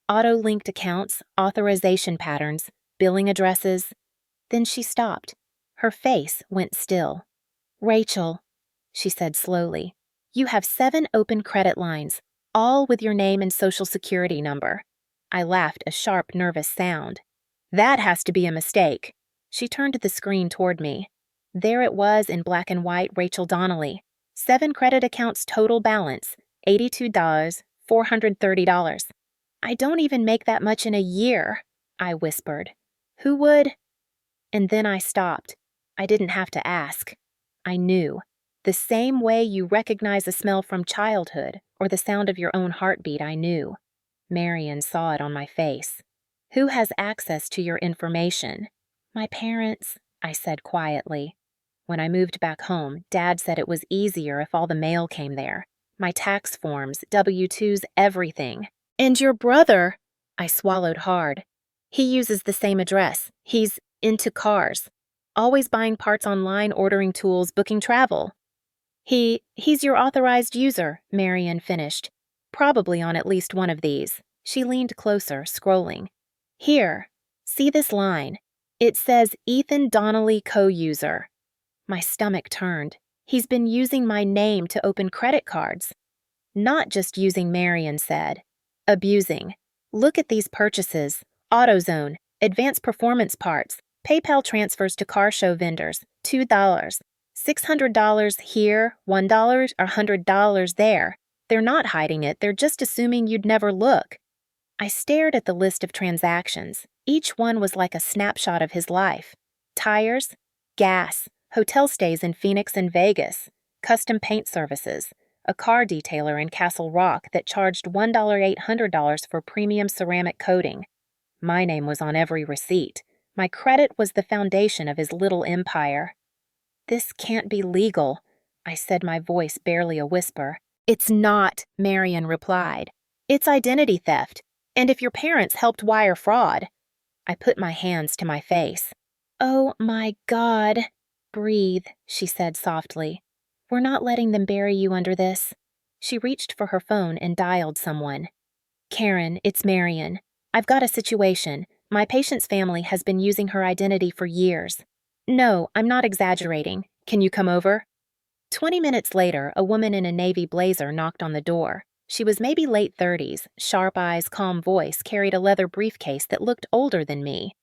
Auto-linked accounts, authorization patterns, billing addresses. Then she stopped. Her face went still. "Rachel," she said slowly, "you have 7 open credit lines, all with your name and social security number." I laughed, a sharp, nervous sound. "That has to be a mistake." She turned the screen toward me. There it was in black and white, Rachel Donnelly. 7 credit accounts total balance, $82, $430. "I don't even make that much in a year," I whispered. "Who would?" And then I stopped. I didn't have to ask. I knew. The same way you recognize a smell from childhood or the sound of your own heartbeat, I knew. Marian saw it on my face. "Who has access to your information?" "My parents," I said quietly. When I moved back home, Dad said it was easier if all the mail came there. My tax forms, W-2s, everything. "And your brother?" I swallowed hard. "He uses the same address. He's into cars. Always buying parts online, ordering tools, booking travel." He's your authorized user," Marian finished. "Probably on at least one of these." She leaned closer, scrolling. "Here, see this line? It says Ethan Donnelly co-user." My stomach turned. He's been using my name to open credit cards. "Not just using," Marian said. "Abusing. Look at these purchases. AutoZone, Advanced Performance Parts, PayPal transfers to car show vendors, $2. $600 here, $1 or $100 there. They're not hiding it, they're just assuming you'd never look." I stared at the list of transactions. Each one was like a snapshot of his life. Tires, gas, hotel stays in Phoenix and Vegas, custom paint services, a car detailer in Castle Rock that charged $1,800 for premium ceramic coating. My name was on every receipt. My credit was the foundation of his little empire. "This can't be legal," I said, my voice barely a whisper. "It's not," Marian replied. "It's identity theft. And if your parents helped wire fraud." I put my hands to my face. "Oh my God." "Breathe," she said softly. "We're not letting them bury you under this." She reached for her phone and dialed someone. "Karen, it's Marian. I've got a situation. My patient's family has been using her identity for years." "No, I'm not exaggerating. Can you come over?" 20 minutes later, a woman in a navy blazer knocked on the door. She was maybe late 30s, sharp eyes, calm voice, carried a leather briefcase that looked older than me.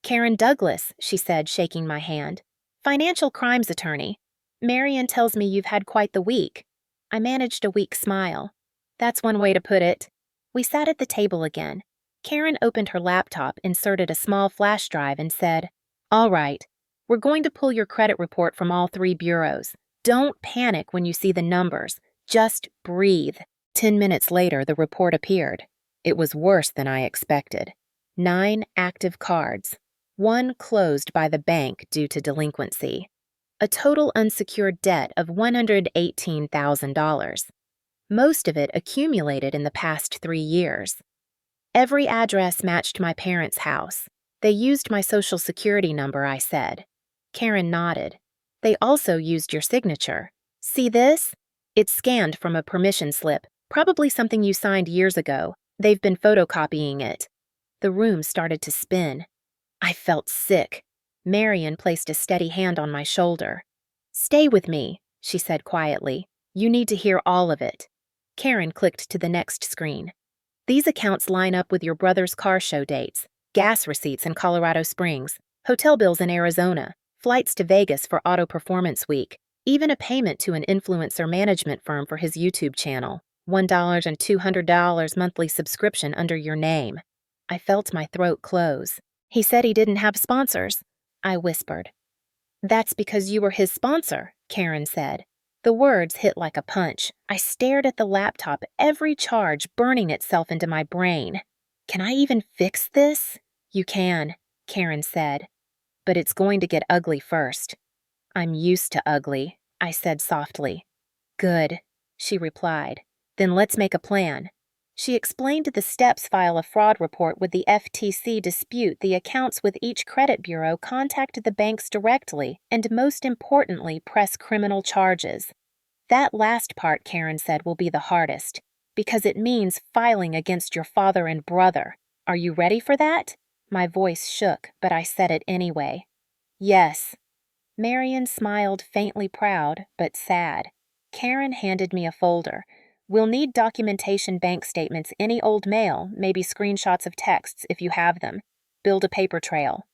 "Karen Douglas," she said, shaking my hand. "Financial crimes attorney. Marian tells me you've had quite the week." I managed a weak smile. "That's one way to put it." We sat at the table again. Karen opened her laptop, inserted a small flash drive, and said, "All right. We're going to pull your credit report from all 3 bureaus. Don't panic when you see the numbers. Just breathe." 10 minutes later, the report appeared. It was worse than I expected. 9 active cards. 1 closed by the bank due to delinquency. A total unsecured debt of $118,000. Most of it accumulated in the past 3 years. Every address matched my parents' house. They used my social security number, I said. Karen nodded. They also used your signature. See this? It's scanned from a permission slip, probably something you signed years ago. They've been photocopying it. The room started to spin. I felt sick. Marion placed a steady hand on my shoulder. Stay with me, she said quietly. You need to hear all of it. Karen clicked to the next screen. These accounts line up with your brother's car show dates, gas receipts in Colorado Springs, hotel bills in Arizona, flights to Vegas for Auto Performance Week, even a payment to an influencer management firm for his YouTube channel, $1 and $200 monthly subscription under your name. I felt my throat close. He said he didn't have sponsors, I whispered. That's because you were his sponsor, Karen said. The words hit like a punch. I stared at the laptop, every charge burning itself into my brain. Can I even fix this? You can, Karen said. But it's going to get ugly first. I'm used to ugly, I said softly. Good, she replied. Then let's make a plan. She explained the steps: file a fraud report with the FTC, dispute the accounts with each credit bureau, contact the banks directly, and most importantly, press criminal charges. That last part, Karen said, will be the hardest, because it means filing against your father and brother. Are you ready for that? My voice shook, but I said it anyway. Yes. Marion smiled, faintly proud, but sad. Karen handed me a folder. We'll need documentation, bank statements, any old mail, maybe screenshots of texts if you have them. Build a paper trail.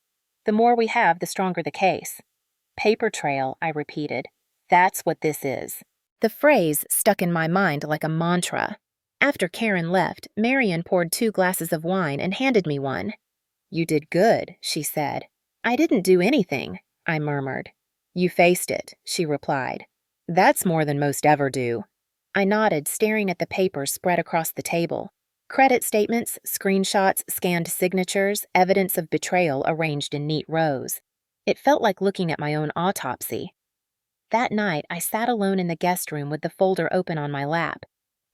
The more we have, the stronger the case. Paper trail, I repeated. That's what this is. The phrase stuck in my mind like a mantra. After Karen left, Marion poured 2 glasses of wine and handed me one. You did good, she said. I didn't do anything, I murmured. You faced it, she replied. That's more than most ever do. I nodded, staring at the papers spread across the table. Credit statements, screenshots, scanned signatures, evidence of betrayal arranged in neat rows. It felt like looking at my own autopsy. That night, I sat alone in the guest room with the folder open on my lap.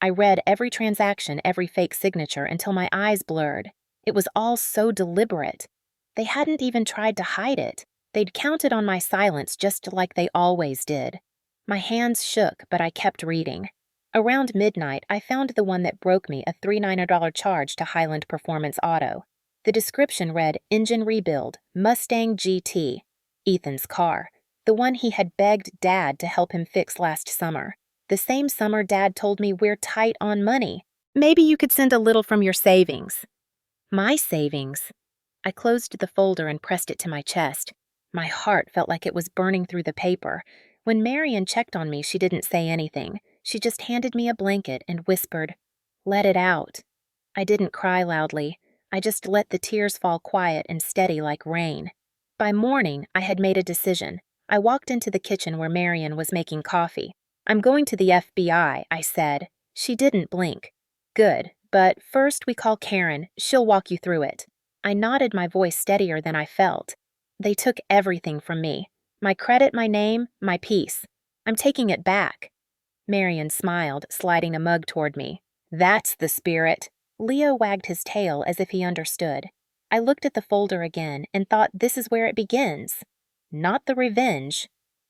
I read every transaction, every fake signature, until my eyes blurred. It was all so deliberate. They hadn't even tried to hide it. They'd counted on my silence just like they always did. My hands shook, but I kept reading. Around midnight, I found the one that broke me, a $300 charge to Highland Performance Auto. The description read, engine rebuild, Mustang GT, Ethan's car, the one he had begged Dad to help him fix last summer. The same summer Dad told me we're tight on money. Maybe you could send a little from your savings. My savings? I closed the folder and pressed it to my chest. My heart felt like it was burning through the paper. When Marion checked on me, she didn't say anything. She just handed me a blanket and whispered, "Let it out." I didn't cry loudly. I just let the tears fall quiet and steady like rain. By morning, I had made a decision. I walked into the kitchen where Marion was making coffee. "I'm going to the FBI," I said. She didn't blink. "Good, but first we call Karen. She'll walk you through it." I nodded, my voice steadier than I felt. They took everything from me. My credit, my name, my peace. I'm taking it back. Marion smiled, sliding a mug toward me. "That's the spirit." Leo wagged his tail as if he understood. I looked at the folder again and thought, this is where it begins. Not the revenge,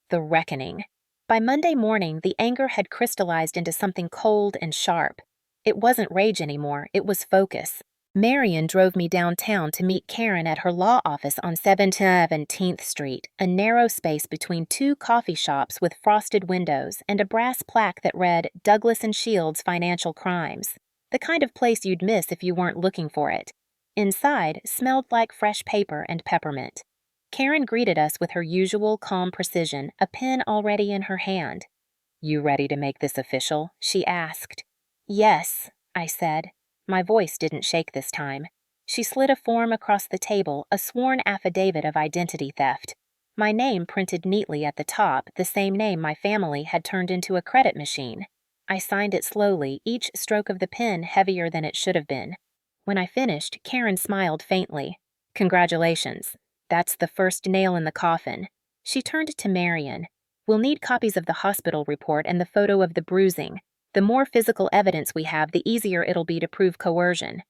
the reckoning. By Monday morning, the anger had crystallized into something cold and sharp. It wasn't rage anymore, it was focus. Marion drove me downtown to meet Karen at her law office on 17th Street, a narrow space between 2 coffee shops with frosted windows and a brass plaque that read, "Douglas and Shields Financial Crimes," the kind of place you'd miss if you weren't looking for it. Inside smelled like fresh paper and peppermint. Karen greeted us with her usual calm precision, a pen already in her hand. "You ready to make this official?" she asked. "Yes," I said. My voice didn't shake this time. She slid a form across the table, a sworn affidavit of identity theft. My name printed neatly at the top, the same name my family had turned into a credit machine. I signed it slowly, each stroke of the pen heavier than it should have been. When I finished, Karen smiled faintly. "Congratulations. That's the first nail in the coffin." She turned to Marion. "We'll need copies of the hospital report and the photo of the bruising. The more physical evidence we have, the easier it'll be to prove coercion."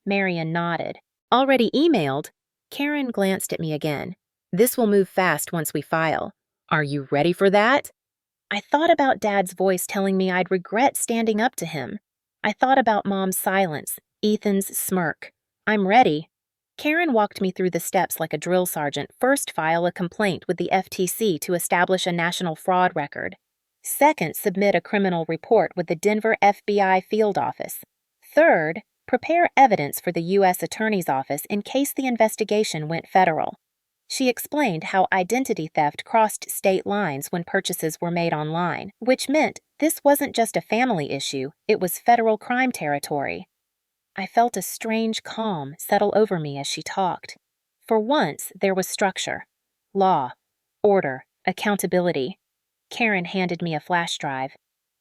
Marion nodded. "Already emailed?" Karen glanced at me again. "This will move fast once we file. Are you ready for that? I thought about Dad's voice telling me I'd regret standing up to him. I thought about Mom's silence, Ethan's smirk. I'm ready. Karen walked me through the steps like a drill sergeant. First, file a complaint with the FTC to establish a national fraud record. Second, submit a criminal report with the Denver FBI field office. Third, prepare evidence for the U.S. Attorney's Office in case the investigation went federal. She explained how identity theft crossed state lines when purchases were made online, which meant this wasn't just a family issue, it was federal crime territory. I felt a strange calm settle over me as she talked. For once, there was structure. Law, order, accountability. Karen handed me a flash drive.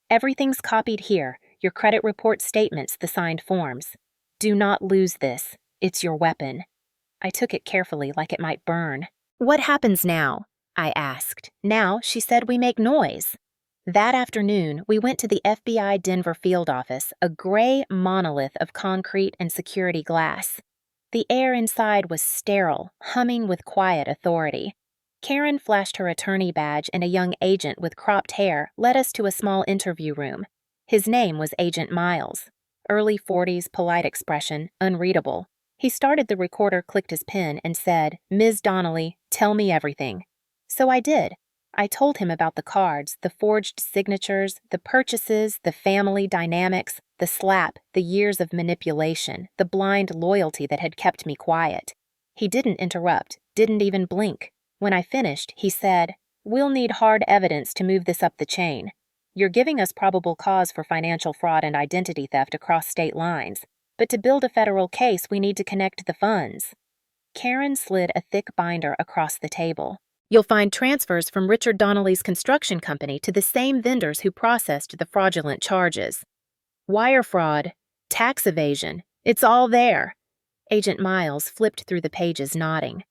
Everything's copied here, your credit report statements, the signed forms. Do not lose this. It's your weapon. I took it carefully like it might burn. What happens now? I asked. Now, she said, we make noise. That afternoon, we went to the FBI Denver field office, a gray monolith of concrete and security glass. The air inside was sterile, humming with quiet authority. Karen flashed her attorney badge, and a young agent with cropped hair led us to a small interview room. His name was Agent Miles. Early 40s, polite expression, unreadable. He started the recorder, clicked his pen, and said, Ms. Donnelly, tell me everything. So I did. I told him about the cards, the forged signatures, the purchases, the family dynamics, the slap, the years of manipulation, the blind loyalty that had kept me quiet. He didn't interrupt, didn't even blink. When I finished, he said, We'll need hard evidence to move this up the chain. You're giving us probable cause for financial fraud and identity theft across state lines, but to build a federal case, we need to connect the funds. Karen slid a thick binder across the table. You'll find transfers from Richard Donnelly's construction company to the same vendors who processed the fraudulent charges. Wire fraud, tax evasion, it's all there. Agent Miles flipped through the pages, nodding.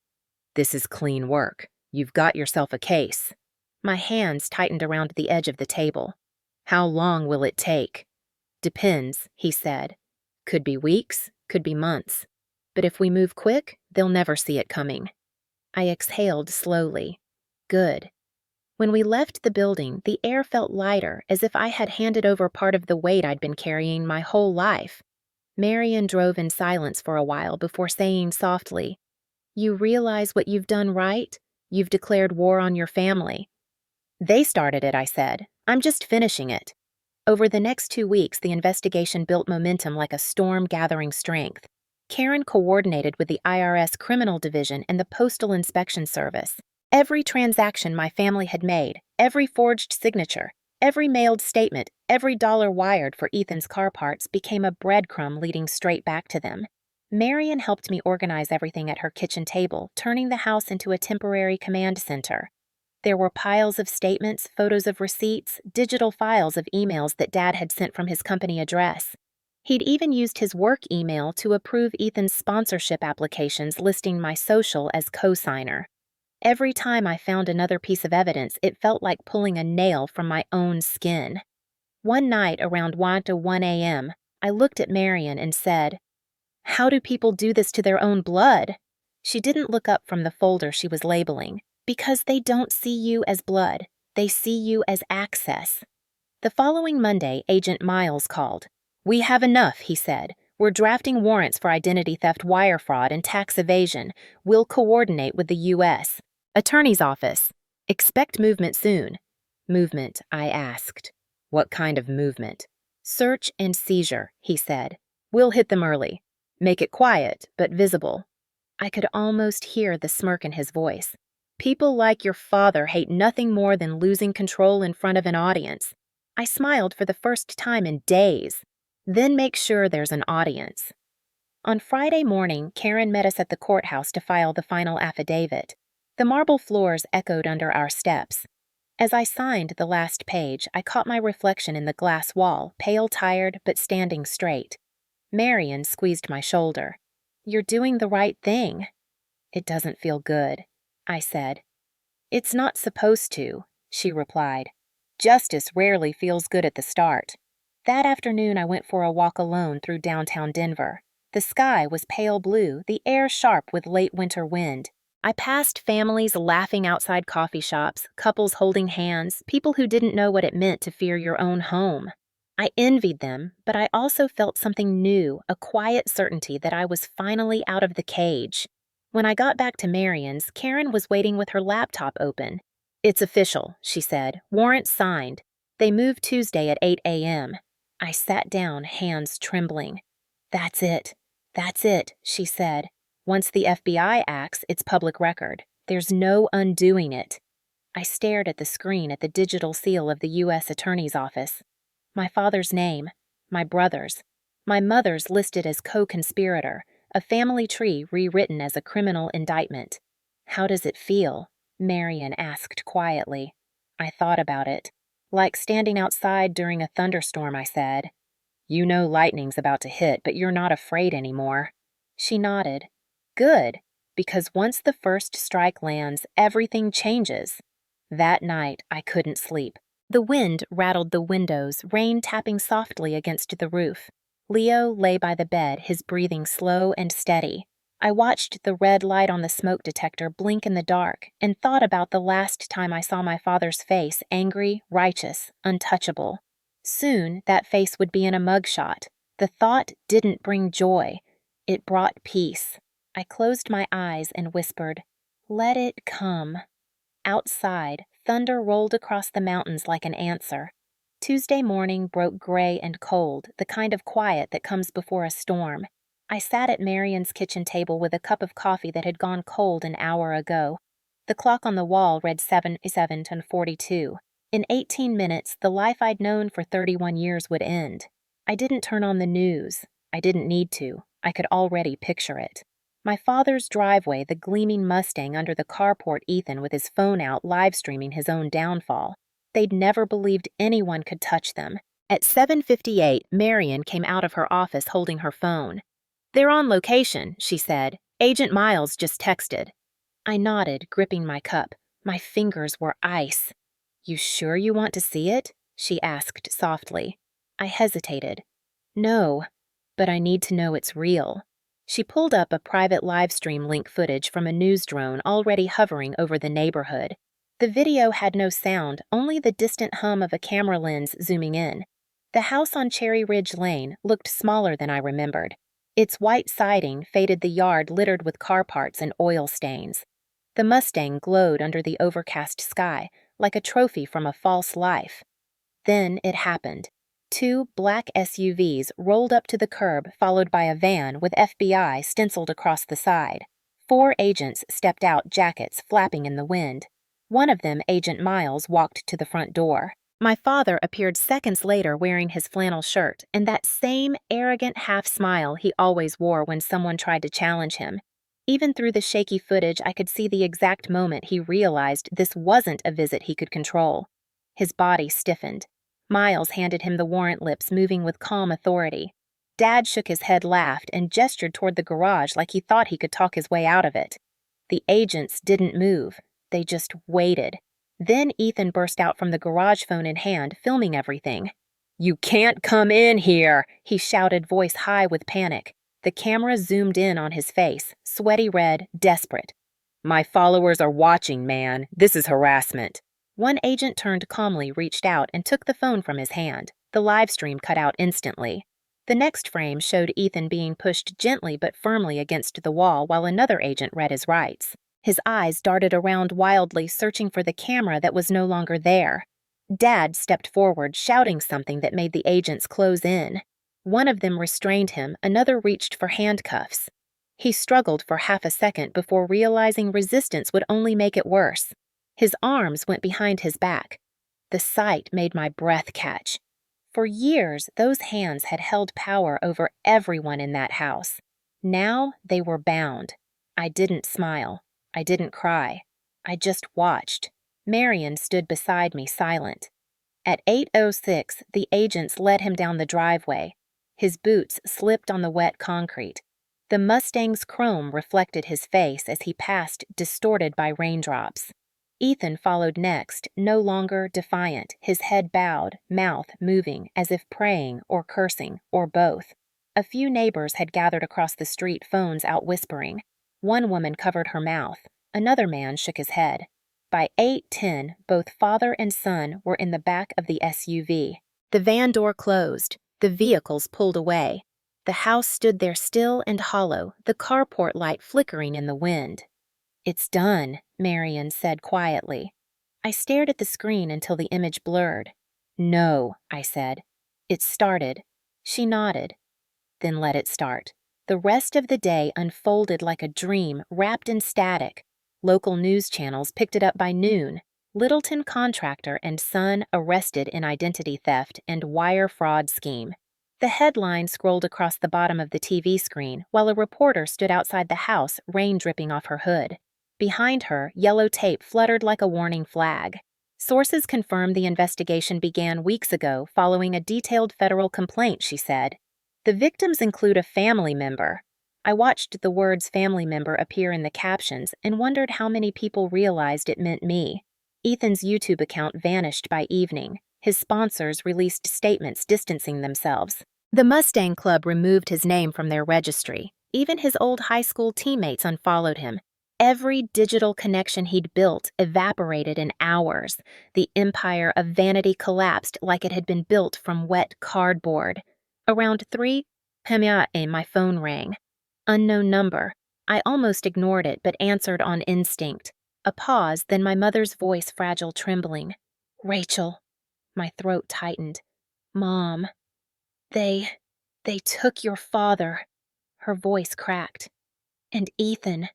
This is clean work. You've got yourself a case. My hands tightened around the edge of the table. How long will it take? Depends, he said. Could be weeks, could be months. But if we move quick, they'll never see it coming. I exhaled slowly. Good. When we left the building, the air felt lighter, as if I had handed over part of the weight I'd been carrying my whole life. Marion drove in silence for a while before saying softly, You realize what you've done, right? You've declared war on your family. They started it, I said. I'm just finishing it. Over the next 2 weeks, the investigation built momentum like a storm gathering strength. Karen coordinated with the IRS Criminal Division and the Postal Inspection Service. Every transaction my family had made, every forged signature, every mailed statement, every dollar wired for Ethan's car parts became a breadcrumb leading straight back to them. Marion helped me organize everything at her kitchen table, turning the house into a temporary command center. There were piles of statements, photos of receipts, digital files of emails that Dad had sent from his company address. He'd even used his work email to approve Ethan's sponsorship applications listing my social as co-signer. Every time I found another piece of evidence, it felt like pulling a nail from my own skin. One night around 1 to 1 a.m., I looked at Marion and said, How do people do this to their own blood? She didn't look up from the folder she was labeling. Because they don't see you as blood. They see you as access. The following Monday, Agent Miles called. We have enough, he said. We're drafting warrants for identity theft, wire fraud, and tax evasion. We'll coordinate with the U.S. Attorney's Office. Expect movement soon. Movement, I asked. What kind of movement? Search and seizure, he said. We'll hit them early. Make it quiet, but visible. I could almost hear the smirk in his voice. People like your father hate nothing more than losing control in front of an audience. I smiled for the first time in days. Then make sure there's an audience. On Friday morning, Karen met us at the courthouse to file the final affidavit. The marble floors echoed under our steps. As I signed the last page, I caught my reflection in the glass wall, pale, tired, but standing straight. Marion squeezed my shoulder. You're doing the right thing. It doesn't feel good, I said. It's not supposed to, she replied. Justice rarely feels good at the start. That afternoon I went for a walk alone through downtown Denver. The sky was pale blue, the air sharp with late winter wind. I passed families laughing outside coffee shops, couples holding hands, people who didn't know what it meant to fear your own home. I envied them, but I also felt something new, a quiet certainty that I was finally out of the cage. When I got back to Marion's, Karen was waiting with her laptop open. "It's official," she said. "Warrant signed. They moved Tuesday at 8 a.m. I sat down, hands trembling. "That's it. That's it," she said. "Once the FBI acts, it's public record. There's no undoing it." I stared at the screen at the digital seal of the U.S. Attorney's Office. My father's name, my brother's, my mother's listed as co-conspirator, a family tree rewritten as a criminal indictment. "How does it feel?" Marion asked quietly. I thought about it. "Like standing outside during a thunderstorm," I said. "You know lightning's about to hit, but you're not afraid anymore." She nodded. "Good, because once the first strike lands, everything changes." That night, I couldn't sleep. The wind rattled the windows, rain tapping softly against the roof. Leo lay by the bed, his breathing slow and steady. I watched the red light on the smoke detector blink in the dark and thought about the last time I saw my father's face, angry, righteous, untouchable. Soon, that face would be in a mugshot. The thought didn't bring joy. It brought peace. I closed my eyes and whispered, "Let it come." Outside, thunder rolled across the mountains like an answer. Tuesday morning broke gray and cold, the kind of quiet that comes before a storm. I sat at Marion's kitchen table with a cup of coffee that had gone cold an hour ago. The clock on the wall read 7:42. In 18 minutes, the life I'd known for 31 years would end. I didn't turn on the news. I didn't need to. I could already picture it. My father's driveway, the gleaming Mustang under the carport, Ethan with his phone out live-streaming his own downfall. They'd never believed anyone could touch them. At 7:58, Marion came out of her office holding her phone. "They're on location," she said. "Agent Miles just texted." I nodded, gripping my cup. My fingers were ice. "You sure you want to see it?" she asked softly. I hesitated. "No, but I need to know it's real." She pulled up a private livestream link footage from a news drone already hovering over the neighborhood. The video had no sound, only the distant hum of a camera lens zooming in. The house on Cherry Ridge Lane looked smaller than I remembered. Its white siding faded the yard littered with car parts and oil stains. The Mustang glowed under the overcast sky, like a trophy from a false life. Then it happened. 2 black SUVs rolled up to the curb, followed by a van with FBI stenciled across the side. 4 agents stepped out, jackets flapping in the wind. One of them, Agent Miles, walked to the front door. My father appeared seconds later wearing his flannel shirt and that same arrogant half smile he always wore when someone tried to challenge him. Even through the shaky footage, I could see the exact moment he realized this wasn't a visit he could control. His body stiffened. Miles handed him the warrant, lips moving with calm authority. Dad shook his head, laughed, and gestured toward the garage like he thought he could talk his way out of it. The agents didn't move. They just waited. Then Ethan burst out from the garage, phone in hand, filming everything. "You can't come in here," he shouted, voice high with panic. The camera zoomed in on his face, sweaty red, desperate. "My followers are watching, man. This is harassment." One agent turned calmly, reached out, and took the phone from his hand. The live stream cut out instantly. The next frame showed Ethan being pushed gently but firmly against the wall while another agent read his rights. His eyes darted around wildly, searching for the camera that was no longer there. Dad stepped forward, shouting something that made the agents close in. One of them restrained him, another reached for handcuffs. He struggled for half a second before realizing resistance would only make it worse. His arms went behind his back. The sight made my breath catch. For years, those hands had held power over everyone in that house. Now they were bound. I didn't smile. I didn't cry. I just watched. Marion stood beside me, silent. At 8:06, the agents led him down the driveway. His boots slipped on the wet concrete. The Mustang's chrome reflected his face as he passed, distorted by raindrops. Ethan followed next, no longer defiant, his head bowed, mouth moving, as if praying or cursing, or both. A few neighbors had gathered across the street, phones out whispering. One woman covered her mouth. Another man shook his head. By 8:10, both father and son were in the back of the SUV. The van door closed. The vehicles pulled away. The house stood there still and hollow, the carport light flickering in the wind. "It's done," Marion said quietly. I stared at the screen until the image blurred. "No," I said. "It started." She nodded. "Then let it start." The rest of the day unfolded like a dream, wrapped in static. Local news channels picked it up by noon. Littleton contractor and son arrested in identity theft and wire fraud scheme. The headline scrolled across the bottom of the TV screen while a reporter stood outside the house, rain dripping off her hood. Behind her, yellow tape fluttered like a warning flag. Sources confirmed the investigation began weeks ago following a detailed federal complaint, she said. The victims include a family member. I watched the words family member appear in the captions and wondered how many people realized it meant me. Ethan's YouTube account vanished by evening. His sponsors released statements distancing themselves. The Mustang Club removed his name from their registry. Even his old high school teammates unfollowed him. Every digital connection he'd built evaporated in hours. The empire of vanity collapsed like it had been built from wet cardboard. Around 3 p.m. my phone rang. Unknown number. I almost ignored it but answered on instinct. A pause, then my mother's voice fragile, trembling. "Rachel." My throat tightened. "Mom. They took your father." Her voice cracked. "And Ethan.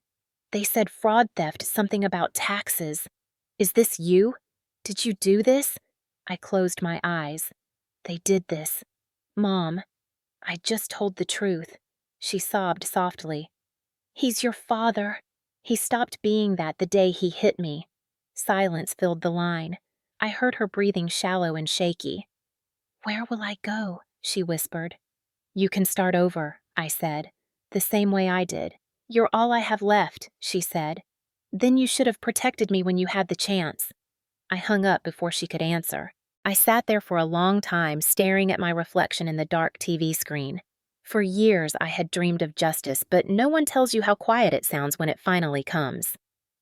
They said fraud theft, something about taxes. Is this you? Did you do this?" I closed my eyes. "They did this. Mom, I just told the truth." She sobbed softly. "He's your father. He stopped being that the day he hit me." Silence filled the line. I heard her breathing shallow and shaky. "Where will I go?" she whispered. "You can start over," I said. "The same way I did." "You're all I have left," she said. "Then you should have protected me when you had the chance." I hung up before she could answer. I sat there for a long time, staring at my reflection in the dark TV screen. For years I had dreamed of justice, but no one tells you how quiet it sounds when it finally comes.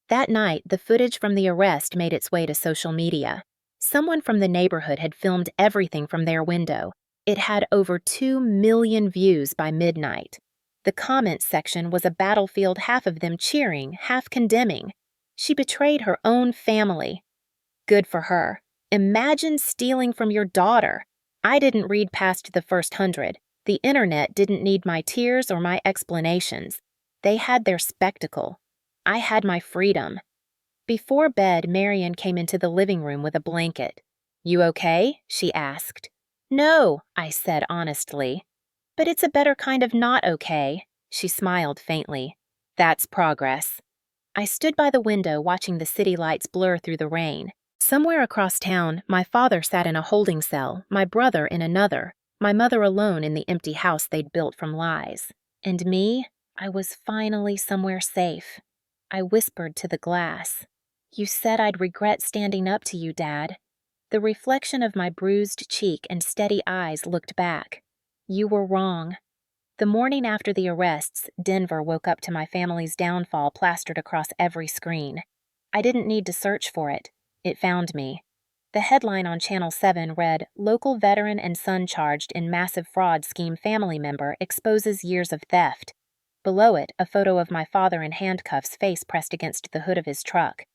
That night, the footage from the arrest made its way to social media. Someone from the neighborhood had filmed everything from their window. It had over 2 million views by midnight. The comments section was a battlefield, half of them cheering, half condemning. She betrayed her own family. Good for her. Imagine stealing from your daughter. I didn't read past the first 100. The internet didn't need my tears or my explanations. They had their spectacle. I had my freedom. Before bed, Marion came into the living room with a blanket. "You okay?" she asked. "No," I said honestly. "But it's a better kind of not okay." She smiled faintly. "That's progress." I stood by the window watching the city lights blur through the rain. Somewhere across town, my father sat in a holding cell, my brother in another, my mother alone in the empty house they'd built from lies. And me, I was finally somewhere safe. I whispered to the glass. "You said I'd regret standing up to you, Dad." The reflection of my bruised cheek and steady eyes looked back. "You were wrong." The morning after the arrests, Denver woke up to my family's downfall plastered across every screen. I didn't need to search for it. It found me. The headline on Channel 7 read, "Local veteran and son charged in massive fraud scheme family member exposes years of theft." Below it, a photo of my father in handcuffs, face pressed against the hood of his truck.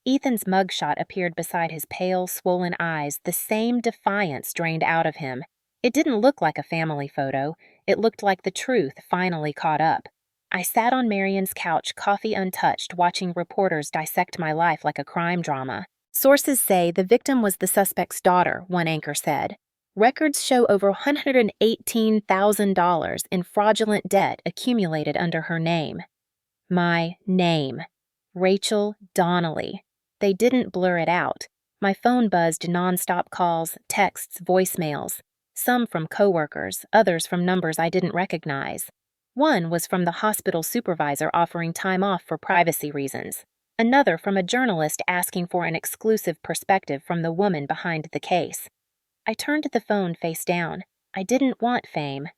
Ethan's mugshot appeared beside his pale, swollen eyes, the same defiance drained out of him. It didn't look like a family photo. It looked like the truth finally caught up. I sat on Marion's couch, coffee untouched, watching reporters dissect my life like a crime drama. "Sources say the victim was the suspect's daughter," one anchor said. "Records show over $118,000 in fraudulent debt accumulated under her name." My name. Rachel Donnelly. They didn't blur it out. My phone buzzed nonstop calls, texts, voicemails. Some from coworkers, others from numbers I didn't recognize. One was from the hospital supervisor offering time off for privacy reasons. Another from a journalist asking for an exclusive perspective from the woman behind the case. I turned the phone face down. I didn't want fame.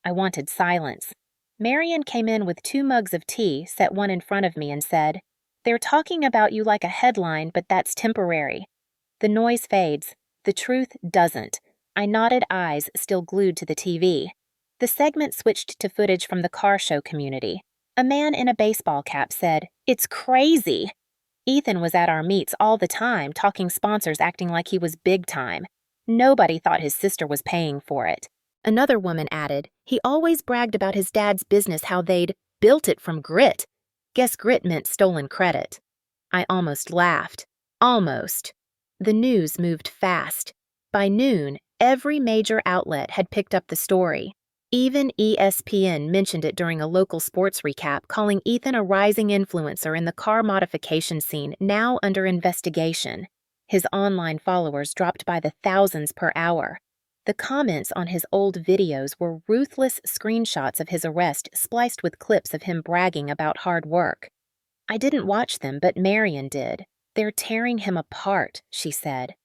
I wanted silence. Marion came in with 2 mugs of tea, set one in front of me, and said, They're talking about you like a headline, but that's temporary. The noise fades. The truth doesn't. I nodded, eyes still glued to the TV. The segment switched to footage from the car show community. A man in a baseball cap said, "It's crazy." Ethan was at our meets all the time, talking sponsors, acting like he was big time. Nobody thought his sister was paying for it. Another woman added, "He always bragged about his dad's business, how they'd built it from grit. Guess grit meant stolen credit." I almost laughed. Almost. The news moved fast. By noon, every major outlet had picked up the story. Even ESPN mentioned it during a local sports recap, calling Ethan a rising influencer in the car modification scene, now under investigation. His online followers dropped by the thousands per hour. The comments on his old videos were ruthless screenshots of his arrest spliced with clips of him bragging about hard work. I didn't watch them, but Marion did. "They're tearing him apart," she said.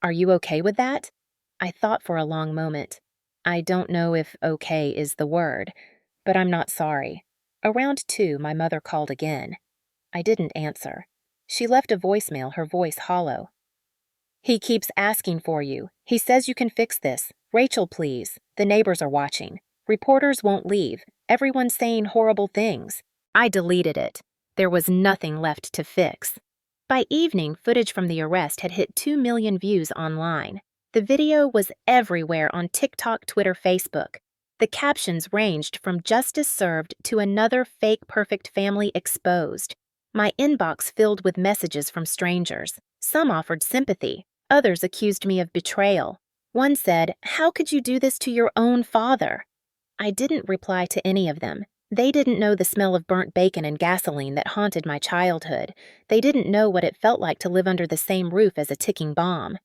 "Are you okay with that?" I thought for a long moment. I don't know if okay is the word, but I'm not sorry. Around 2, my mother called again. I didn't answer. She left a voicemail, her voice hollow. "He keeps asking for you. He says you can fix this. Rachel, please. The neighbors are watching. Reporters won't leave. Everyone's saying horrible things." I deleted it. There was nothing left to fix. By evening, footage from the arrest had hit 2 million views online. The video was everywhere on TikTok, Twitter, Facebook. The captions ranged from "justice served" to "another fake perfect family exposed." My inbox filled with messages from strangers. Some offered sympathy. Others accused me of betrayal. One said, "How could you do this to your own father?" I didn't reply to any of them. They didn't know the smell of burnt bacon and gasoline that haunted my childhood. They didn't know what it felt like to live under the same roof as a ticking bomb.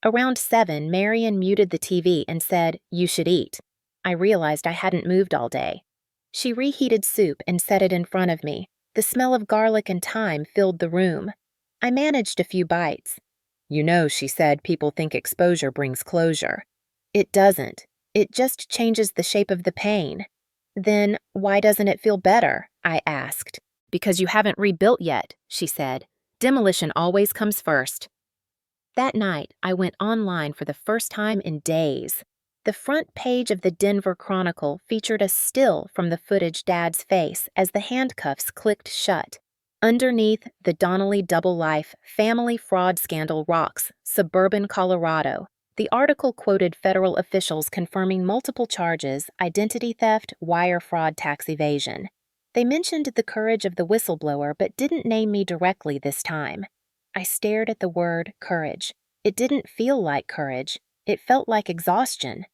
Around 7, Marion muted the TV and said, "You should eat." I realized I hadn't moved all day. She reheated soup and set it in front of me. The smell of garlic and thyme filled the room. I managed a few bites. "You know," she said, "people think exposure brings closure." It doesn't. It just changes the shape of the pain. "Then why doesn't it feel better?" I asked. "Because you haven't rebuilt yet," she said. "Demolition always comes first." That night, I went online for the first time in days. The front page of the Denver Chronicle featured a still from the footage Dad's face as the handcuffs clicked shut. Underneath, the Donnelly double life family fraud scandal rocks, suburban Colorado. The article quoted federal officials confirming multiple charges: identity theft, wire fraud, tax evasion. They mentioned the courage of the whistleblower but didn't name me directly this time. I stared at the word courage. It didn't feel like courage. It felt like exhaustion.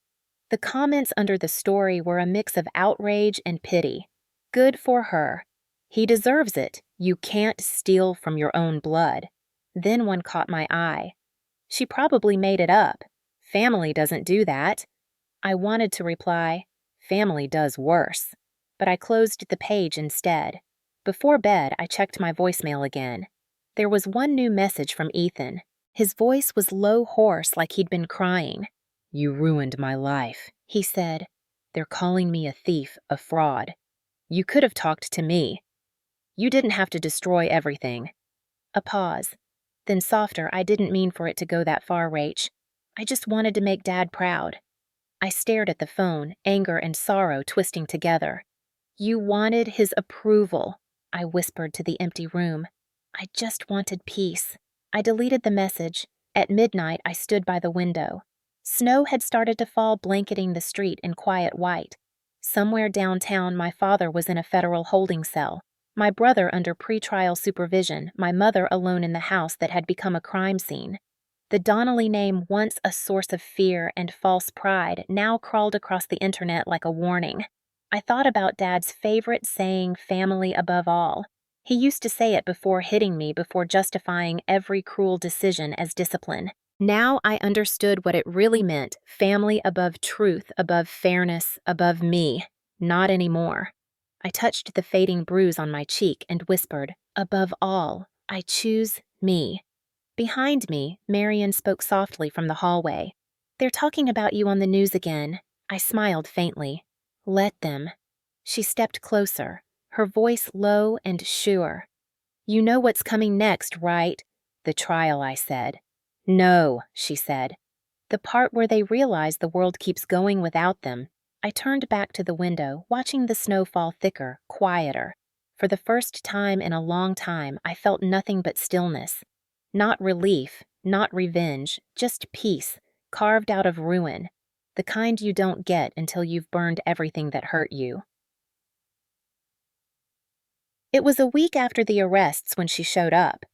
The comments under the story were a mix of outrage and pity. "Good for her. He deserves it. You can't steal from your own blood." Then one caught my eye. "She probably made it up. Family doesn't do that." I wanted to reply, "Family does worse." But I closed the page instead. Before bed, I checked my voicemail again. There was one new message from Ethan. His voice was low, hoarse, like he'd been crying. "You ruined my life," he said. "They're calling me a thief, a fraud. You could have talked to me. You didn't have to destroy everything." A pause. Then softer, "I didn't mean for it to go that far, Rach. I just wanted to make Dad proud." I stared at the phone, anger and sorrow twisting together. "You wanted his approval," I whispered to the empty room. "I just wanted peace." I deleted the message. At midnight, I stood by the window. Snow had started to fall, blanketing the street in quiet white. Somewhere downtown, my father was in a federal holding cell. My brother under pretrial supervision, my mother alone in the house that had become a crime scene. The Donnelly name, once a source of fear and false pride, now crawled across the internet like a warning. I thought about Dad's favorite saying, "family above all." He used to say it before hitting me, before justifying every cruel decision as discipline. Now I understood what it really meant: family above truth, above fairness, above me. Not anymore. I touched the fading bruise on my cheek and whispered, "Above all, I choose me." Behind me, Marion spoke softly from the hallway. "They're talking about you on the news again." I smiled faintly. "Let them." She stepped closer, her voice low and sure. You know what's coming next, right? The trial, I said. No, she said. The part where they realize the world keeps going without them. I turned back to the window, watching the snow fall thicker, quieter. For the first time in a long time, I felt nothing but stillness. Not relief, not revenge, just peace, carved out of ruin. The kind you don't get until you've burned everything that hurt you. It was a week after the arrests when she showed up.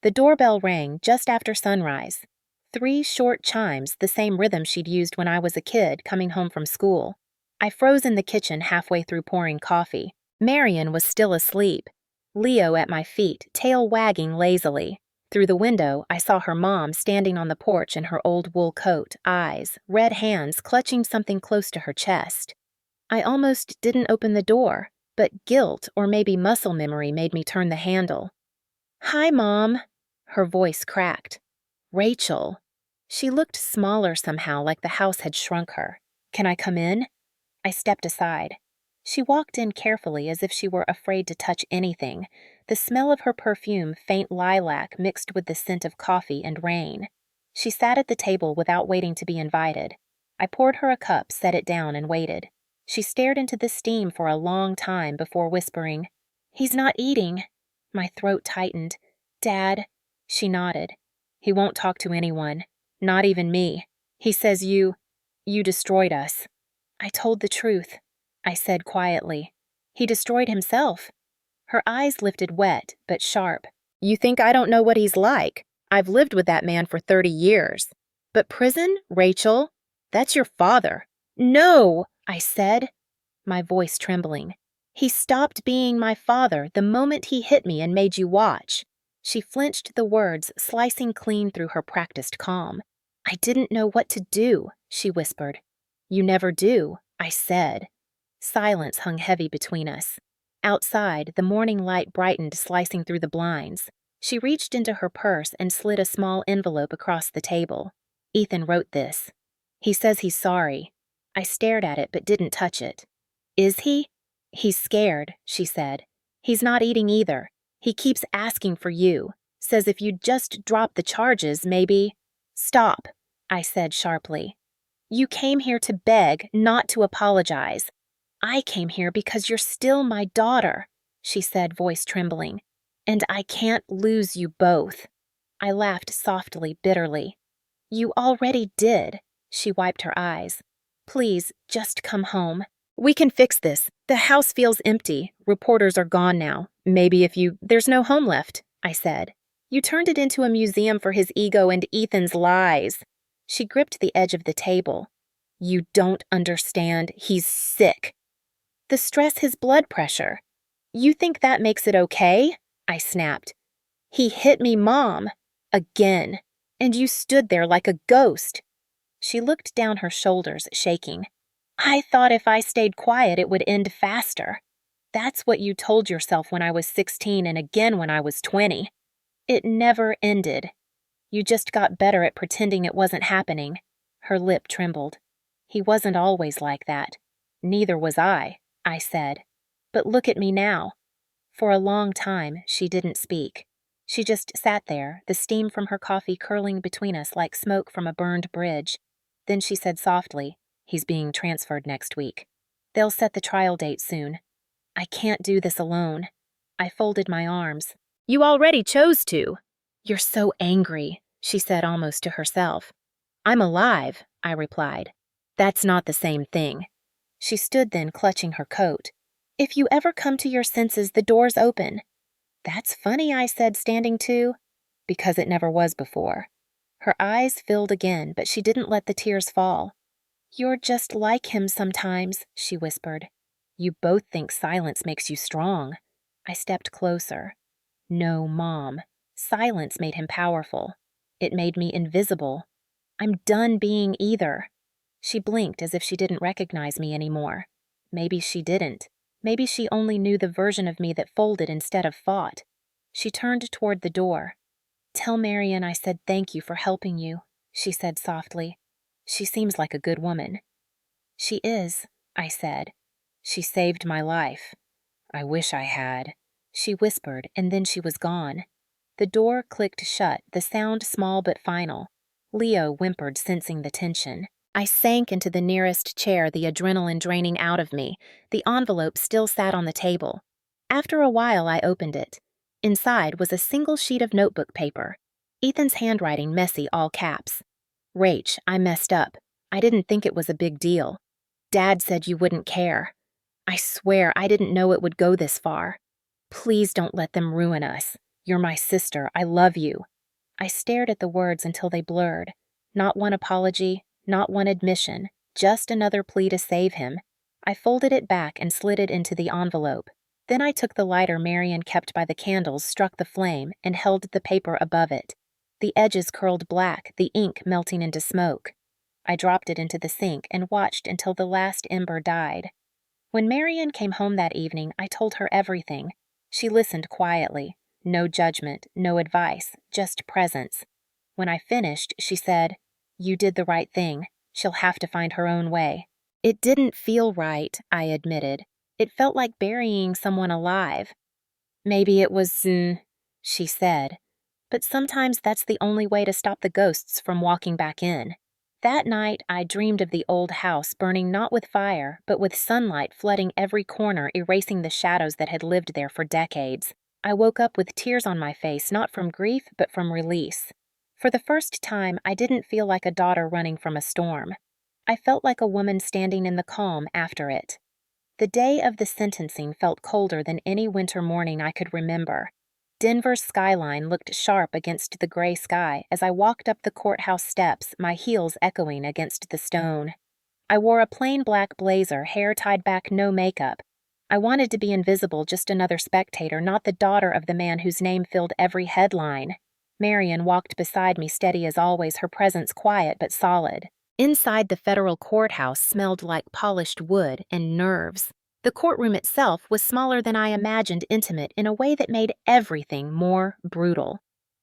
The doorbell rang just after sunrise. 3 short chimes, the same rhythm she'd used when I was a kid coming home from school. I froze in the kitchen halfway through pouring coffee. Marion was still asleep. Leo at my feet, tail wagging lazily. Through the window, I saw her mom standing on the porch in her old wool coat, eyes, red hands clutching something close to her chest. I almost didn't open the door, but guilt or maybe muscle memory made me turn the handle. "Hi, Mom." Her voice cracked. "Rachel." She looked smaller somehow, like the house had shrunk her. "Can I come in?" I stepped aside. She walked in carefully as if she were afraid to touch anything, the smell of her perfume faint lilac mixed with the scent of coffee and rain. She sat at the table without waiting to be invited. I poured her a cup, set it down, and waited. She stared into the steam for a long time before whispering, "He's not eating." My throat tightened. "Dad?" She nodded. "He won't talk to anyone, not even me. He says you destroyed us." I told the truth, I said quietly. "He destroyed himself." Her eyes lifted wet, but sharp. "You think I don't know what he's like? I've lived with that man for 30 years. But prison, Rachel? That's your father." "No," I said, my voice trembling. "He stopped being my father the moment he hit me and made you watch." She flinched the words, slicing clean through her practiced calm. "I didn't know what to do," she whispered. "You never do," I said. Silence hung heavy between us. Outside, the morning light brightened, slicing through the blinds. She reached into her purse and slid a small envelope across the table. "Ethan wrote this. He says he's sorry." I stared at it but didn't touch it. "Is he?" "He's scared," she said. "He's not eating either. He keeps asking for you. Says if you'd just drop the charges, maybe—" "Stop," I said sharply. "You came here to beg, not to apologize. I came here because you're still my daughter," she said, voice trembling. "And I can't lose you both." I laughed softly, bitterly. "You already did," she wiped her eyes. "Please, just come home. We can fix this. The house feels empty. Reporters are gone now. Maybe there's no home left," I said. "You turned it into a museum for his ego and Ethan's lies." She gripped the edge of the table. "You don't understand. He's sick." "The stress his blood pressure." "You think that makes it okay?" I snapped. "He hit me, Mom. Again. And you stood there like a ghost." She looked down her shoulders, shaking. "I thought if I stayed quiet it would end faster. That's what you told yourself when I was 16 and again when I was 20. It never ended. You just got better at pretending it wasn't happening." Her lip trembled. "He wasn't always like that. Neither was I said. "But look at me now." For a long time, she didn't speak. She just sat there, the steam from her coffee curling between us like smoke from a burned bridge. Then she said softly, "He's being transferred next week. They'll set the trial date soon. I can't do this alone." I folded my arms. "You already chose to." "You're so angry," she said almost to herself. "I'm alive," I replied. "That's not the same thing." She stood then, clutching her coat. "If you ever come to your senses, the door's open." "That's funny," I said, standing too. "Because it never was before." Her eyes filled again, but she didn't let the tears fall. "You're just like him sometimes," she whispered. "You both think silence makes you strong." I stepped closer. "No, Mom. Silence made him powerful. It made me invisible. I'm done being either." She blinked as if she didn't recognize me anymore. Maybe she didn't. Maybe she only knew the version of me that folded instead of fought. She turned toward the door. "Tell Marion I said thank you for helping you," she said softly. "She seems like a good woman." "She is," I said. "She saved my life." "I wish I had." she whispered, and then she was gone. The door clicked shut, the sound small but final. Leo whimpered, sensing the tension. I sank into the nearest chair, the adrenaline draining out of me. The envelope still sat on the table. After a while, I opened it. Inside was a single sheet of notebook paper. Ethan's handwriting messy, all caps. Rach, I messed up. I didn't think it was a big deal. Dad said you wouldn't care. I swear I didn't know it would go this far. Please don't let them ruin us. You're my sister. I love you. I stared at the words until they blurred. Not one apology, not one admission, just another plea to save him. I folded it back and slid it into the envelope. Then I took the lighter Marion kept by the candles, struck the flame, and held the paper above it. The edges curled black, the ink melting into smoke. I dropped it into the sink and watched until the last ember died. When Marion came home that evening, I told her everything. She listened quietly. No judgment, no advice, just presence. When I finished, she said, "You did the right thing. She'll have to find her own way." It didn't feel right, I admitted. It felt like burying someone alive. "Maybe it was, she said. But sometimes that's the only way to stop the ghosts from walking back in. That night, I dreamed of the old house burning not with fire, but with sunlight flooding every corner, erasing the shadows that had lived there for decades. I woke up with tears on my face, not from grief, but from release. For the first time, I didn't feel like a daughter running from a storm. I felt like a woman standing in the calm after it. The day of the sentencing felt colder than any winter morning I could remember. Denver's skyline looked sharp against the gray sky as I walked up the courthouse steps, my heels echoing against the stone. I wore a plain black blazer, hair tied back, no makeup. I wanted to be invisible, just another spectator, not the daughter of the man whose name filled every headline. Marion walked beside me, steady as always, her presence quiet but solid. Inside the federal courthouse smelled like polished wood and nerves. The courtroom itself was smaller than I imagined, intimate in a way that made everything more brutal.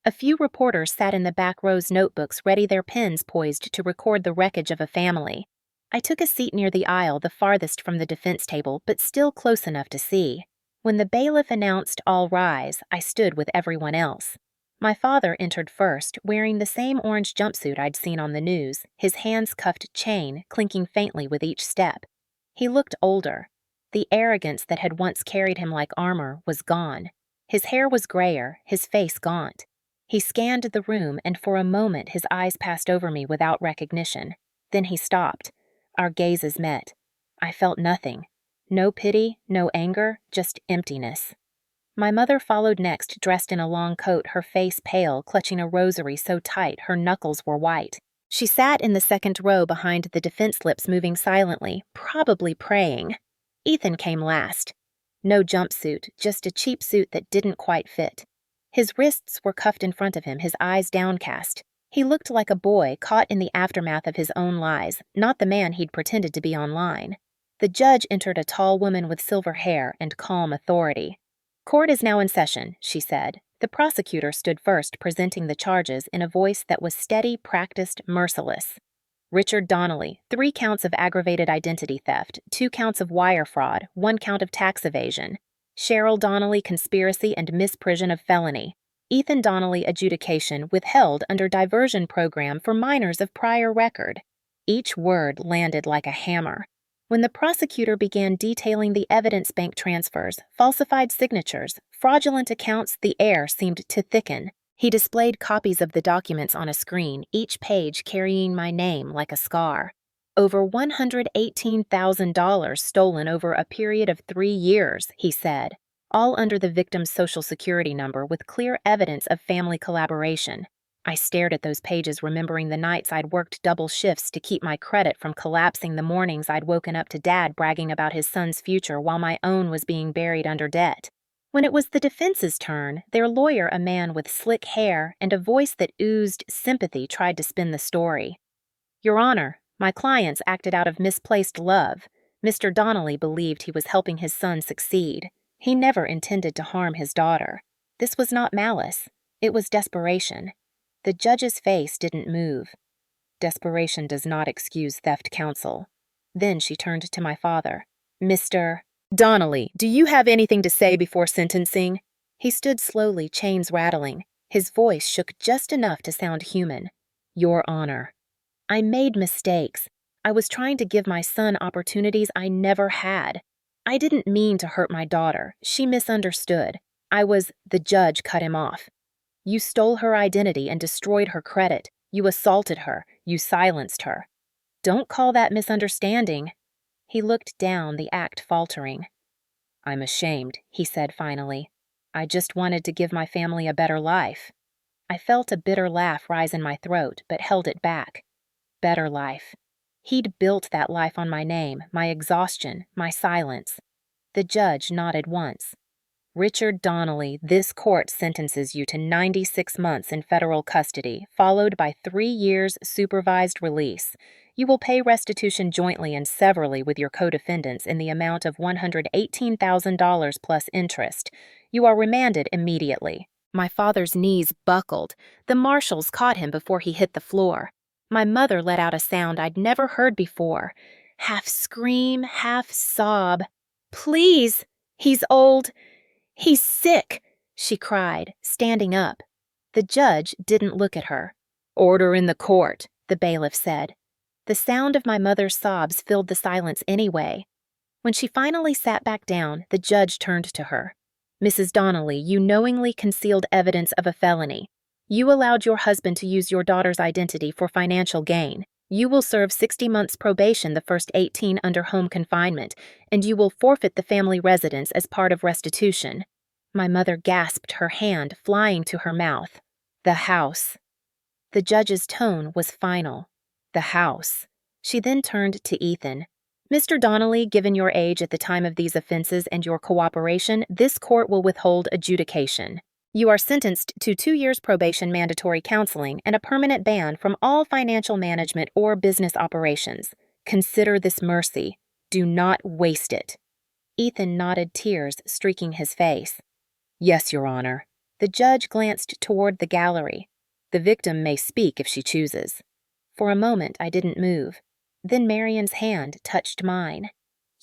A few reporters sat in the back rows, notebooks ready, their pens poised to record the wreckage of a family. I took a seat near the aisle, the farthest from the defense table, but still close enough to see. When the bailiff announced "All rise," I stood with everyone else. My father entered first, wearing the same orange jumpsuit I'd seen on the news, his hands cuffed chain, clinking faintly with each step. He looked older. The arrogance that had once carried him like armor was gone. His hair was grayer, his face gaunt. He scanned the room, and for a moment his eyes passed over me without recognition. Then he stopped. Our gazes met. I felt nothing. No pity, no anger, just emptiness. My mother followed next, dressed in a long coat, her face pale, clutching a rosary so tight her knuckles were white. She sat in the second row behind the defense, lips moving silently, probably praying. Ethan came last. No jumpsuit, just a cheap suit that didn't quite fit. His wrists were cuffed in front of him, his eyes downcast. He looked like a boy caught in the aftermath of his own lies, not the man he'd pretended to be online. The judge entered, a tall woman with silver hair and calm authority. "Court is now in session," she said. The prosecutor stood first, presenting the charges in a voice that was steady, practiced, merciless. Richard Donnelly, 3 counts of aggravated identity theft, 2 counts of wire fraud, 1 count of tax evasion. Cheryl Donnelly, conspiracy and misprision of felony. Ethan Donnelly, adjudication withheld under diversion program for minors of prior record. Each word landed like a hammer. When the prosecutor began detailing the evidence, bank transfers, falsified signatures, fraudulent accounts, the air seemed to thicken. He displayed copies of the documents on a screen, each page carrying my name like a scar. Over $118,000 stolen over a period of 3 years, he said, all under the victim's social security number with clear evidence of family collaboration. I stared at those pages, remembering the nights I'd worked double shifts to keep my credit from collapsing, the mornings I'd woken up to Dad bragging about his son's future while my own was being buried under debt. When it was the defense's turn, their lawyer, a man with slick hair and a voice that oozed sympathy, tried to spin the story. "Your Honor, my clients acted out of misplaced love. Mr. Donnelly believed he was helping his son succeed. He never intended to harm his daughter. This was not malice. It was desperation." The judge's face didn't move. "Desperation does not excuse theft, counsel." Then she turned to my father. "Mr. Donnelly, do you have anything to say before sentencing? He stood slowly, chains rattling. His voice shook just enough to sound human. Your Honor. I made mistakes. I was trying to give my son opportunities I never had. I didn't mean to hurt my daughter. She misunderstood. The judge cut him off. You stole her identity and destroyed her credit. You assaulted her. You silenced her. Don't call that misunderstanding. He looked down, the act faltering. I'm ashamed, he said finally. I just wanted to give my family a better life. I felt a bitter laugh rise in my throat, but held it back. Better life. He'd built that life on my name, my exhaustion, my silence. The judge nodded once. Richard Donnelly, this court sentences you to 96 months in federal custody, followed by 3 years supervised release. You will pay restitution jointly and severally with your co-defendants in the amount of $118,000 plus interest. You are remanded immediately. My father's knees buckled. The marshals caught him before he hit the floor. My mother let out a sound I'd never heard before. Half scream, half sob. Please! He's old. He's sick, she cried, standing up. The judge didn't look at her. Order in the court, the bailiff said. The sound of my mother's sobs filled the silence anyway. When she finally sat back down, the judge turned to her. Mrs. Donnelly, you knowingly concealed evidence of a felony. You allowed your husband to use your daughter's identity for financial gain. You will serve 60 months probation the first 18 under home confinement, and you will forfeit the family residence as part of restitution. My mother gasped, her hand flying to her mouth. The house. The judge's tone was final. The house. She then turned to Ethan. Mr. Donnelly, given your age at the time of these offenses and your cooperation, this court will withhold adjudication. You are sentenced to 2 years probation mandatory counseling and a permanent ban from all financial management or business operations. Consider this mercy. Do not waste it. Ethan nodded, tears streaking his face. Yes, Your Honor. The judge glanced toward the gallery. The victim may speak if she chooses. For a moment, I didn't move. Then Marion's hand touched mine.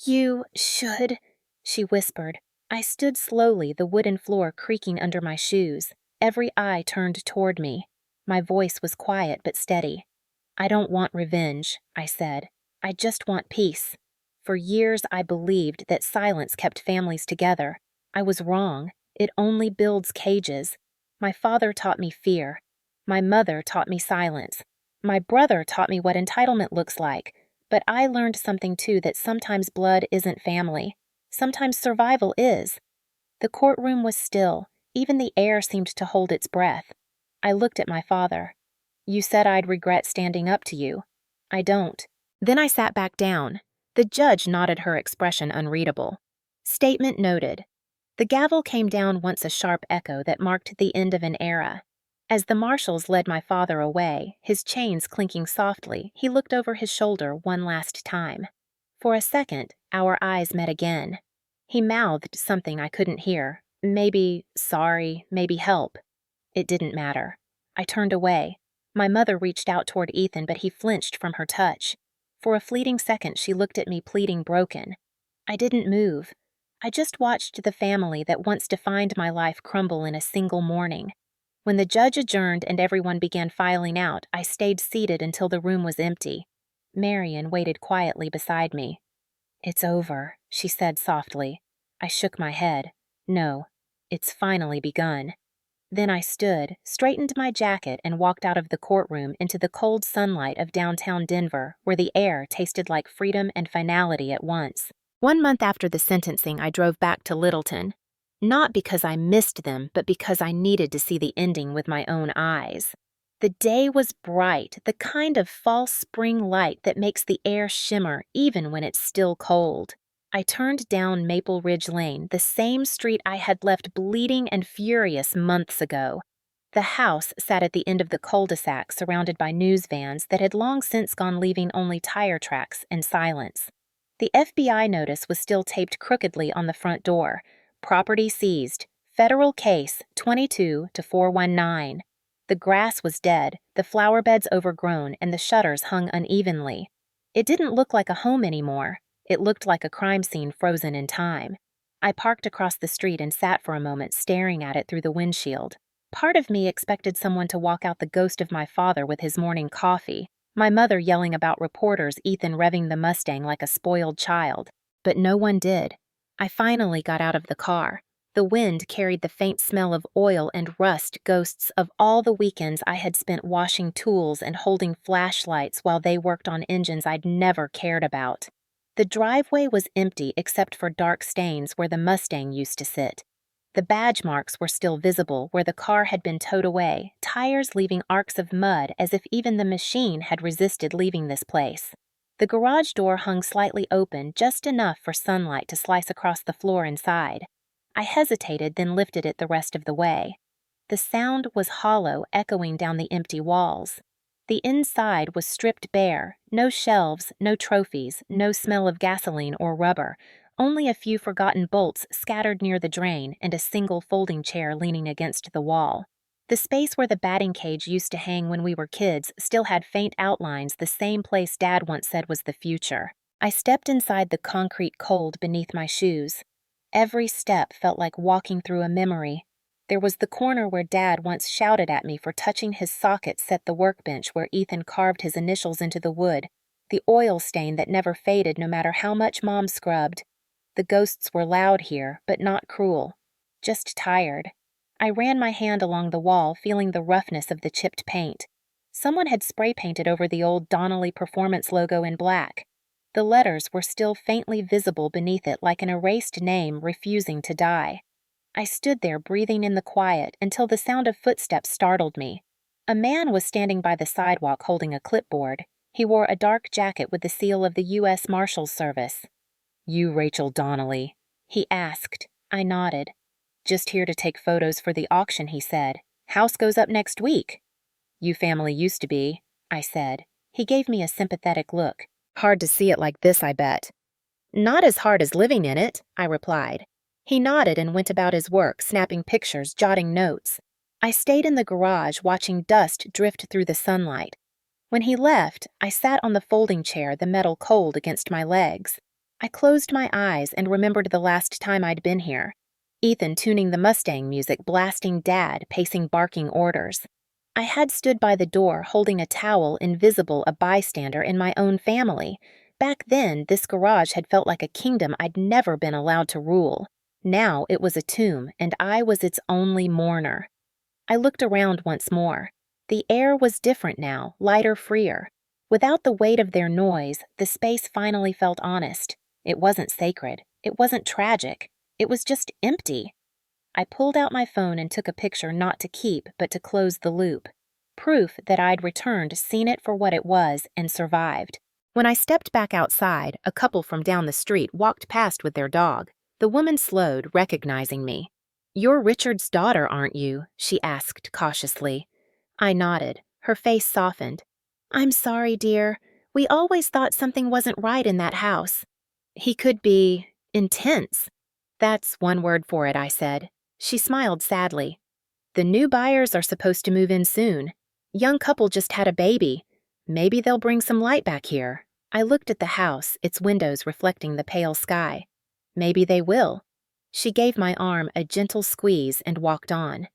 You should, she whispered. I stood slowly, the wooden floor creaking under my shoes. Every eye turned toward me. My voice was quiet but steady. I don't want revenge, I said. I just want peace. For years I believed that silence kept families together. I was wrong. It only builds cages. My father taught me fear. My mother taught me silence. My brother taught me what entitlement looks like. But I learned something too, that sometimes blood isn't family. Sometimes survival is. The courtroom was still. Even the air seemed to hold its breath. I looked at my father. You said I'd regret standing up to you. I don't. Then I sat back down. The judge nodded, her expression unreadable. Statement noted. The gavel came down once, a sharp echo that marked the end of an era. As the marshals led my father away, his chains clinking softly, he looked over his shoulder one last time. For a second, our eyes met again. He mouthed something I couldn't hear. Maybe sorry, maybe help. It didn't matter. I turned away. My mother reached out toward Ethan, but he flinched from her touch. For a fleeting second, she looked at me, pleading broken. I didn't move. I just watched the family that once defined my life crumble in a single morning. When the judge adjourned and everyone began filing out, I stayed seated until the room was empty. Marion waited quietly beside me. It's over, she said softly. I shook my head. No, it's finally begun. Then I stood, straightened my jacket, and walked out of the courtroom into the cold sunlight of downtown Denver, where the air tasted like freedom and finality at once. 1 month after the sentencing, I drove back to Littleton. Not because I missed them, but because I needed to see the ending with my own eyes. The day was bright, the kind of false spring light that makes the air shimmer even when it's still cold. I turned down Maple Ridge Lane, the same street I had left bleeding and furious months ago. The house sat at the end of the cul-de-sac, surrounded by news vans that had long since gone, leaving only tire tracks and silence. The FBI notice was still taped crookedly on the front door. Property seized. Federal case 22-419. The grass was dead, the flower beds overgrown, and the shutters hung unevenly. It didn't look like a home anymore. It looked like a crime scene frozen in time. I parked across the street and sat for a moment staring at it through the windshield. Part of me expected someone to walk out the ghost of my father with his morning coffee, my mother yelling about reporters, Ethan revving the Mustang like a spoiled child. But no one did. I finally got out of the car. The wind carried the faint smell of oil and rust, ghosts of all the weekends I had spent washing tools and holding flashlights while they worked on engines I'd never cared about. The driveway was empty except for dark stains where the Mustang used to sit. The badge marks were still visible where the car had been towed away, tires leaving arcs of mud as if even the machine had resisted leaving this place. The garage door hung slightly open, just enough for sunlight to slice across the floor inside. I hesitated, then lifted it the rest of the way. The sound was hollow, echoing down the empty walls. The inside was stripped bare, no shelves, no trophies, no smell of gasoline or rubber, only a few forgotten bolts scattered near the drain and a single folding chair leaning against the wall. The space where the batting cage used to hang when we were kids still had faint outlines, the same place Dad once said was the future. I stepped inside the concrete cold beneath my shoes. Every step felt like walking through a memory. There was the corner where Dad once shouted at me for touching his socket set the workbench where Ethan carved his initials into the wood, the oil stain that never faded no matter how much Mom scrubbed. The ghosts were loud here, but not cruel. Just tired. I ran my hand along the wall, feeling the roughness of the chipped paint. Someone had spray painted over the old Donnelly Performance logo in black. The letters were still faintly visible beneath it like an erased name refusing to die. I stood there breathing in the quiet until the sound of footsteps startled me. A man was standing by the sidewalk holding a clipboard. He wore a dark jacket with the seal of the U.S. Marshals Service. "You Rachel Donnelly?" he asked. I nodded. "Just here to take photos for the auction," he said. "House goes up next week." "You family used to be," I said. He gave me a sympathetic look. "Hard to see it like this, I bet." "Not as hard as living in it," I replied. He nodded and went about his work, snapping pictures, jotting notes. I stayed in the garage, watching dust drift through the sunlight. When he left, I sat on the folding chair, the metal cold against my legs. I closed my eyes and remembered the last time I'd been here. Ethan tuning the Mustang music, blasting Dad, pacing barking orders. I had stood by the door, holding a towel, invisible, a bystander in my own family. Back then, this garage had felt like a kingdom I'd never been allowed to rule. Now it was a tomb, and I was its only mourner. I looked around once more. The air was different now, lighter, freer. Without the weight of their noise, the space finally felt honest. It wasn't sacred. It wasn't tragic. It was just empty. I pulled out my phone and took a picture not to keep, but to close the loop. Proof that I'd returned, seen it for what it was, and survived. When I stepped back outside, a couple from down the street walked past with their dog. The woman slowed, recognizing me. "You're Richard's daughter, aren't you?" she asked cautiously. I nodded. Her face softened. "I'm sorry, dear. We always thought something wasn't right in that house. He could be intense." "That's one word for it," I said. She smiled sadly. "The new buyers are supposed to move in soon. Young couple just had a baby. Maybe they'll bring some light back here." I looked at the house, its windows reflecting the pale sky. "Maybe they will." She gave my arm a gentle squeeze and walked on.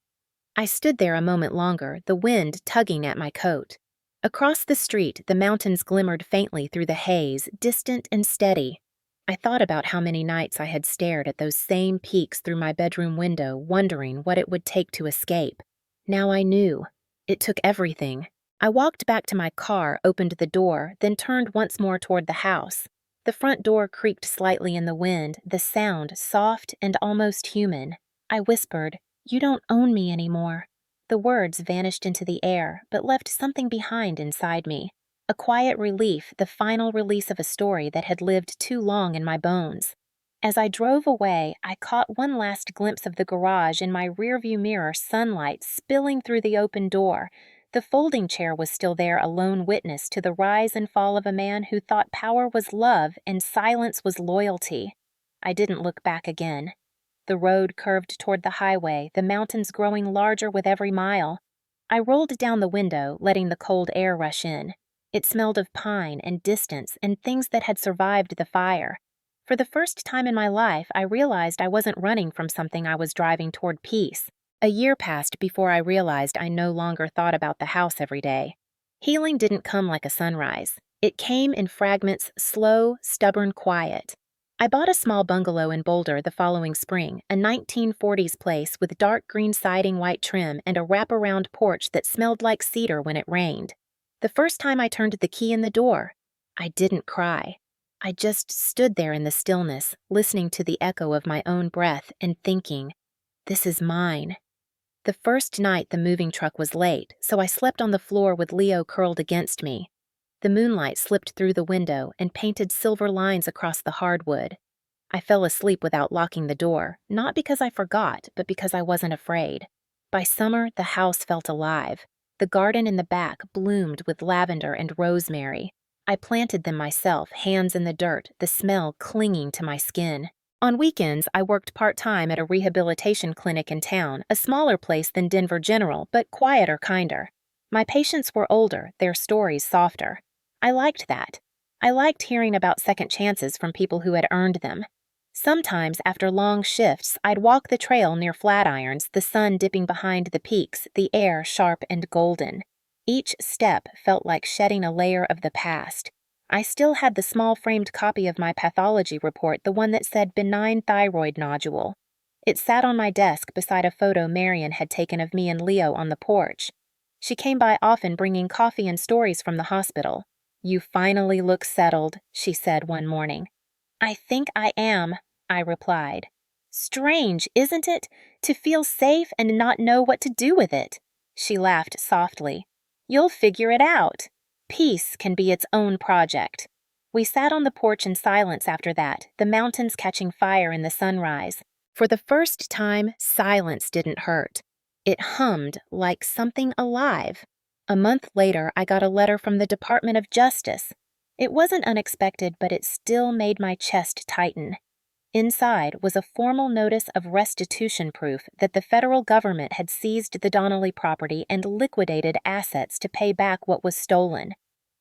I stood there a moment longer, the wind tugging at my coat. Across the street, the mountains glimmered faintly through the haze, distant and steady. I thought about how many nights I had stared at those same peaks through my bedroom window, wondering what it would take to escape. Now I knew. It took everything. I walked back to my car, opened the door, then turned once more toward the house. The front door creaked slightly in the wind, the sound soft and almost human. I whispered, "You don't own me anymore." The words vanished into the air, but left something behind inside me. A quiet relief, the final release of a story that had lived too long in my bones. As I drove away, I caught one last glimpse of the garage in my rearview mirror, sunlight spilling through the open door. The folding chair was still there, a lone witness to the rise and fall of a man who thought power was love and silence was loyalty. I didn't look back again. The road curved toward the highway, the mountains growing larger with every mile. I rolled down the window, letting the cold air rush in. It smelled of pine and distance and things that had survived the fire. For the first time in my life, I realized I wasn't running from something. I was driving toward peace. A year passed before I realized I no longer thought about the house every day. Healing didn't come like a sunrise. It came in fragments, slow, stubborn quiet. I bought a small bungalow in Boulder the following spring, a 1940s place with dark green siding, white trim, and a wraparound porch that smelled like cedar when it rained. The first time I turned the key in the door, I didn't cry. I just stood there in the stillness, listening to the echo of my own breath and thinking, this is mine. The first night the moving truck was late, so I slept on the floor with Leo curled against me. The moonlight slipped through the window and painted silver lines across the hardwood. I fell asleep without locking the door, not because I forgot, but because I wasn't afraid. By summer, the house felt alive. The garden in the back bloomed with lavender and rosemary. I planted them myself, hands in the dirt, the smell clinging to my skin. On weekends, I worked part-time at a rehabilitation clinic in town, a smaller place than Denver General, but quieter, kinder. My patients were older, their stories softer. I liked that. I liked hearing about second chances from people who had earned them. Sometimes, after long shifts, I'd walk the trail near Flatirons, the sun dipping behind the peaks, the air sharp and golden. Each step felt like shedding a layer of the past. I still had the small framed copy of my pathology report, the one that said benign thyroid nodule. It sat on my desk beside a photo Marion had taken of me and Leo on the porch. She came by often bringing coffee and stories from the hospital. "You finally look settled," she said one morning. "I think I am," I replied. "Strange, isn't it, to feel safe and not know what to do with it?" She laughed softly. "You'll figure it out. Peace can be its own project." We sat on the porch in silence after that, the mountains catching fire in the sunrise. For the first time, silence didn't hurt. It hummed like something alive. A month later, I got a letter from the Department of Justice. It wasn't unexpected, but it still made my chest tighten. Inside was a formal notice of restitution proof that the federal government had seized the Donnelly property and liquidated assets to pay back what was stolen.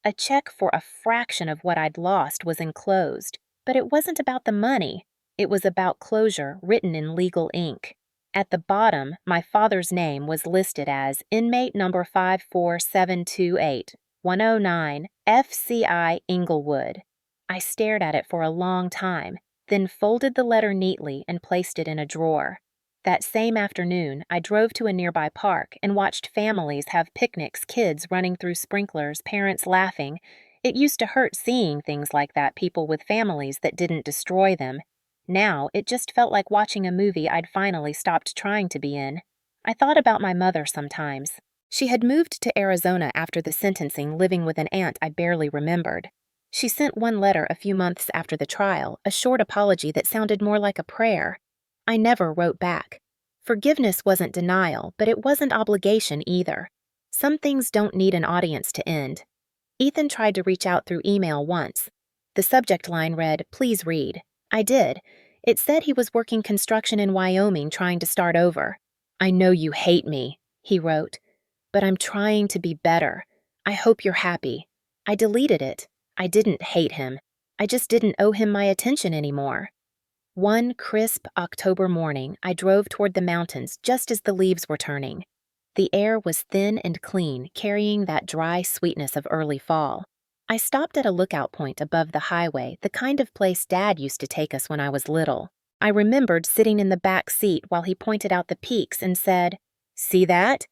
A check for a fraction of what I'd lost was enclosed, but it wasn't about the money. It was about closure written in legal ink. At the bottom, my father's name was listed as inmate number 54728, 109, FCI Inglewood. I stared at it for a long time, then folded the letter neatly and placed it in a drawer. That same afternoon, I drove to a nearby park and watched families have picnics, kids running through sprinklers, parents laughing. It used to hurt seeing things like that, people with families that didn't destroy them. Now, it just felt like watching a movie I'd finally stopped trying to be in. I thought about my mother sometimes. She had moved to Arizona after the sentencing, living with an aunt I barely remembered. She sent one letter a few months after the trial, a short apology that sounded more like a prayer. I never wrote back. Forgiveness wasn't denial, but it wasn't obligation either. Some things don't need an audience to end. Ethan tried to reach out through email once. The subject line read, "Please read." I did. It said he was working construction in Wyoming trying to start over. "I know you hate me," he wrote, "but I'm trying to be better. I hope you're happy." I deleted it. I didn't hate him. I just didn't owe him my attention anymore. One crisp October morning, I drove toward the mountains just as the leaves were turning. The air was thin and clean, carrying that dry sweetness of early fall. I stopped at a lookout point above the highway, the kind of place Dad used to take us when I was little. I remembered sitting in the back seat while he pointed out the peaks and said, "See that?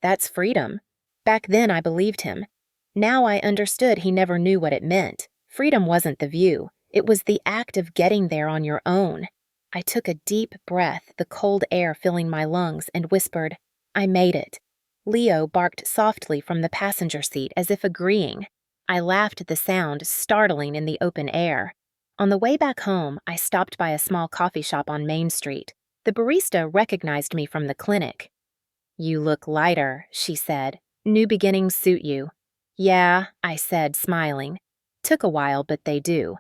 That's freedom." Back then I believed him. Now I understood he never knew what it meant. Freedom wasn't the view. It was the act of getting there on your own. I took a deep breath, the cold air filling my lungs, and whispered, "I made it." Leo barked softly from the passenger seat as if agreeing. I laughed at the sound, startling in the open air. On the way back home, I stopped by a small coffee shop on Main Street. The barista recognized me from the clinic. "You look lighter," she said. "New beginnings suit you." "Yeah," I said, smiling. "Took a while, but they do."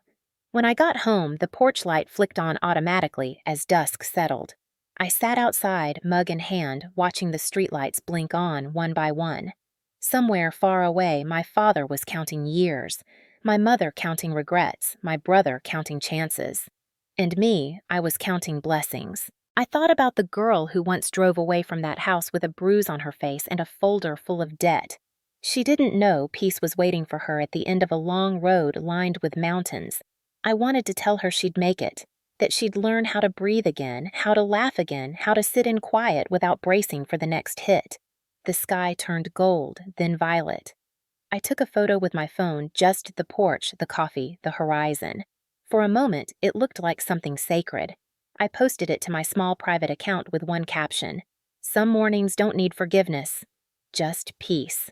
When I got home, the porch light flicked on automatically as dusk settled. I sat outside, mug in hand, watching the streetlights blink on one by one. Somewhere far away, my father was counting years, my mother counting regrets, my brother counting chances. And me, I was counting blessings. I thought about the girl who once drove away from that house with a bruise on her face and a folder full of debt. She didn't know peace was waiting for her at the end of a long road lined with mountains. I wanted to tell her she'd make it, that she'd learn how to breathe again, how to laugh again, how to sit in quiet without bracing for the next hit. The sky turned gold, then violet. I took a photo with my phone, just the porch, the coffee, the horizon. For a moment, it looked like something sacred. I posted it to my small private account with one caption: "Some mornings don't need forgiveness, just peace."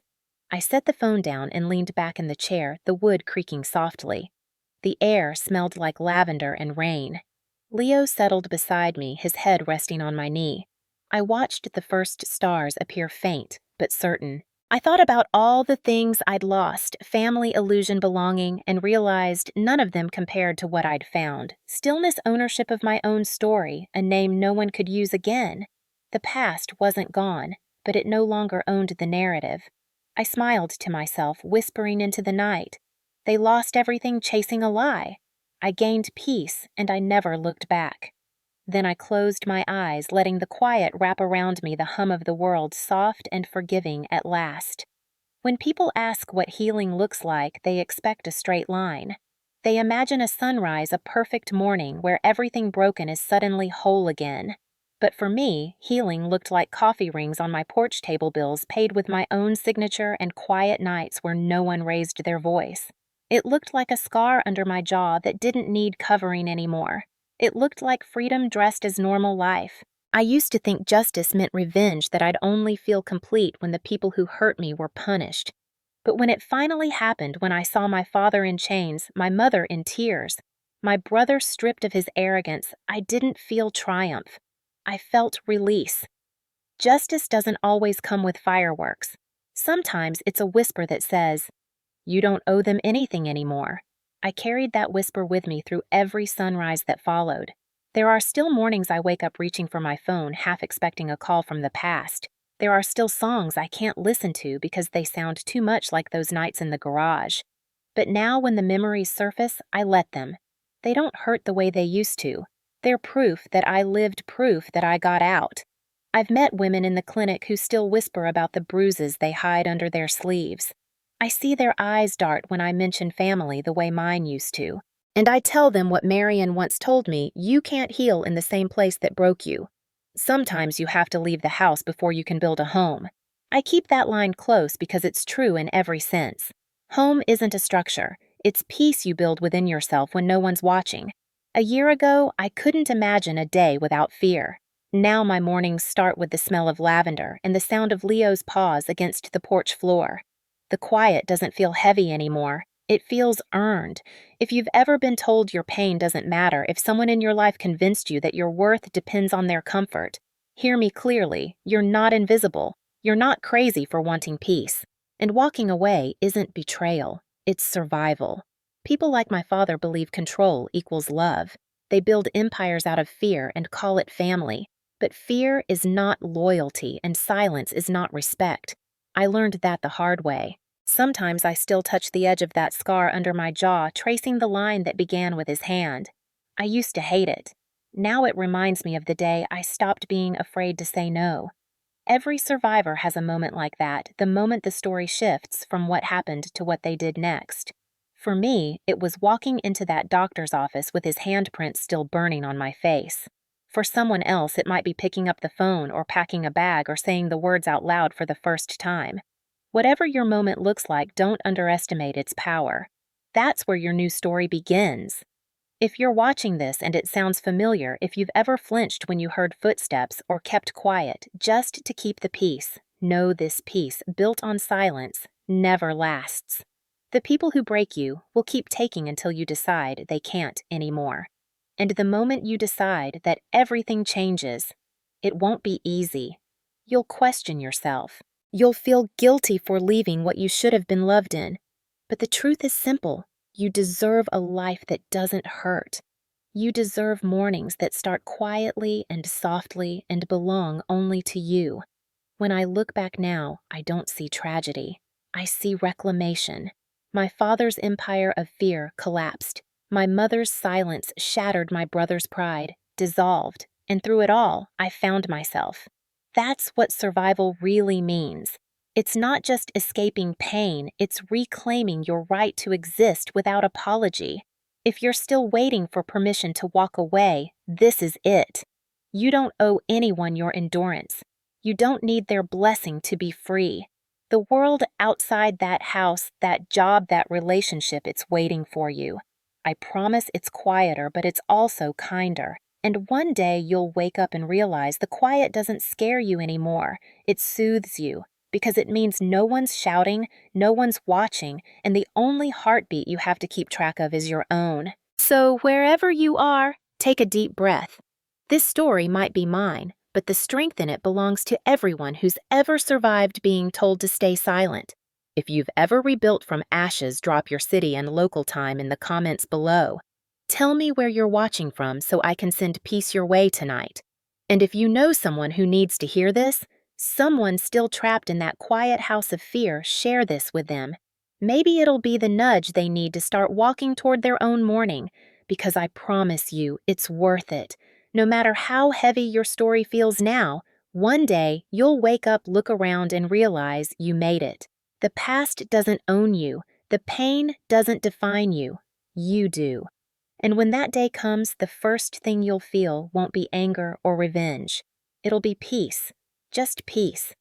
I set the phone down and leaned back in the chair, the wood creaking softly. The air smelled like lavender and rain. Leo settled beside me, his head resting on my knee. I watched the first stars appear faint, but certain. I thought about all the things I'd lost, family, illusion, belonging, and realized none of them compared to what I'd found. Stillness, ownership of my own story, a name no one could use again. The past wasn't gone, but it no longer owned the narrative. I smiled to myself, whispering into the night. They lost everything chasing a lie. I gained peace, and I never looked back. Then I closed my eyes, letting the quiet wrap around me, the hum of the world, soft and forgiving at last. When people ask what healing looks like, they expect a straight line. They imagine a sunrise, a perfect morning where everything broken is suddenly whole again. But for me, healing looked like coffee rings on my porch table bills paid with my own signature and quiet nights where no one raised their voice. It looked like a scar under my jaw that didn't need covering anymore. It looked like freedom dressed as normal life. I used to think justice meant revenge, that I'd only feel complete when the people who hurt me were punished. But when it finally happened, when I saw my father in chains, my mother in tears, my brother stripped of his arrogance, I didn't feel triumph. I felt release. Justice doesn't always come with fireworks. Sometimes it's a whisper that says, "You don't owe them anything anymore." I carried that whisper with me through every sunrise that followed. There are still mornings I wake up reaching for my phone, half expecting a call from the past. There are still songs I can't listen to because they sound too much like those nights in the garage. But now when the memories surface, I let them. They don't hurt the way they used to. They're proof that I lived, proof that I got out. I've met women in the clinic who still whisper about the bruises they hide under their sleeves. I see their eyes dart when I mention family the way mine used to. And I tell them what Marion once told me: you can't heal in the same place that broke you. Sometimes you have to leave the house before you can build a home. I keep that line close because it's true in every sense. Home isn't a structure. It's peace you build within yourself when no one's watching. A year ago, I couldn't imagine a day without fear. Now my mornings start with the smell of lavender and the sound of Leo's paws against the porch floor. The quiet doesn't feel heavy anymore. It feels earned. If you've ever been told your pain doesn't matter, if someone in your life convinced you that your worth depends on their comfort, hear me clearly: you're not invisible. You're not crazy for wanting peace. And walking away isn't betrayal. It's survival. People like my father believe control equals love. They build empires out of fear and call it family. But fear is not loyalty, and silence is not respect. I learned that the hard way. Sometimes I still touch the edge of that scar under my jaw, tracing the line that began with his hand. I used to hate it. Now it reminds me of the day I stopped being afraid to say no. Every survivor has a moment like that, the moment the story shifts from what happened to what they did next. For me, it was walking into that doctor's office with his handprint still burning on my face. For someone else, it might be picking up the phone or packing a bag or saying the words out loud for the first time. Whatever your moment looks like, don't underestimate its power. That's where your new story begins. If you're watching this and it sounds familiar, if you've ever flinched when you heard footsteps or kept quiet just to keep the peace, know this peace, built on silence, never lasts. The people who break you will keep taking until you decide they can't anymore. And the moment you decide that everything changes, it won't be easy. You'll question yourself. You'll feel guilty for leaving what you should have been loved in. But the truth is simple. You deserve a life that doesn't hurt. You deserve mornings that start quietly and softly and belong only to you. When I look back now, I don't see tragedy. I see reclamation. My father's empire of fear collapsed. My mother's silence shattered my brother's pride, dissolved, and through it all, I found myself. That's what survival really means. It's not just escaping pain, it's reclaiming your right to exist without apology. If you're still waiting for permission to walk away, this is it. You don't owe anyone your endurance. You don't need their blessing to be free. The world outside that house, that job, that relationship, it's waiting for you. I promise it's quieter, but it's also kinder. And one day you'll wake up and realize the quiet doesn't scare you anymore. It soothes you, because it means no one's shouting, no one's watching, and the only heartbeat you have to keep track of is your own. So wherever you are, take a deep breath. This story might be mine, but the strength in it belongs to everyone who's ever survived being told to stay silent. If you've ever rebuilt from ashes, drop your city and local time in the comments below. Tell me where you're watching from so I can send peace your way tonight. And if you know someone who needs to hear this, someone still trapped in that quiet house of fear, share this with them. Maybe it'll be the nudge they need to start walking toward their own morning, because I promise you, it's worth it. No matter how heavy your story feels now, one day you'll wake up, look around, and realize you made it. The past doesn't own you. The pain doesn't define you. You do. And when that day comes, the first thing you'll feel won't be anger or revenge. It'll be peace. Just peace.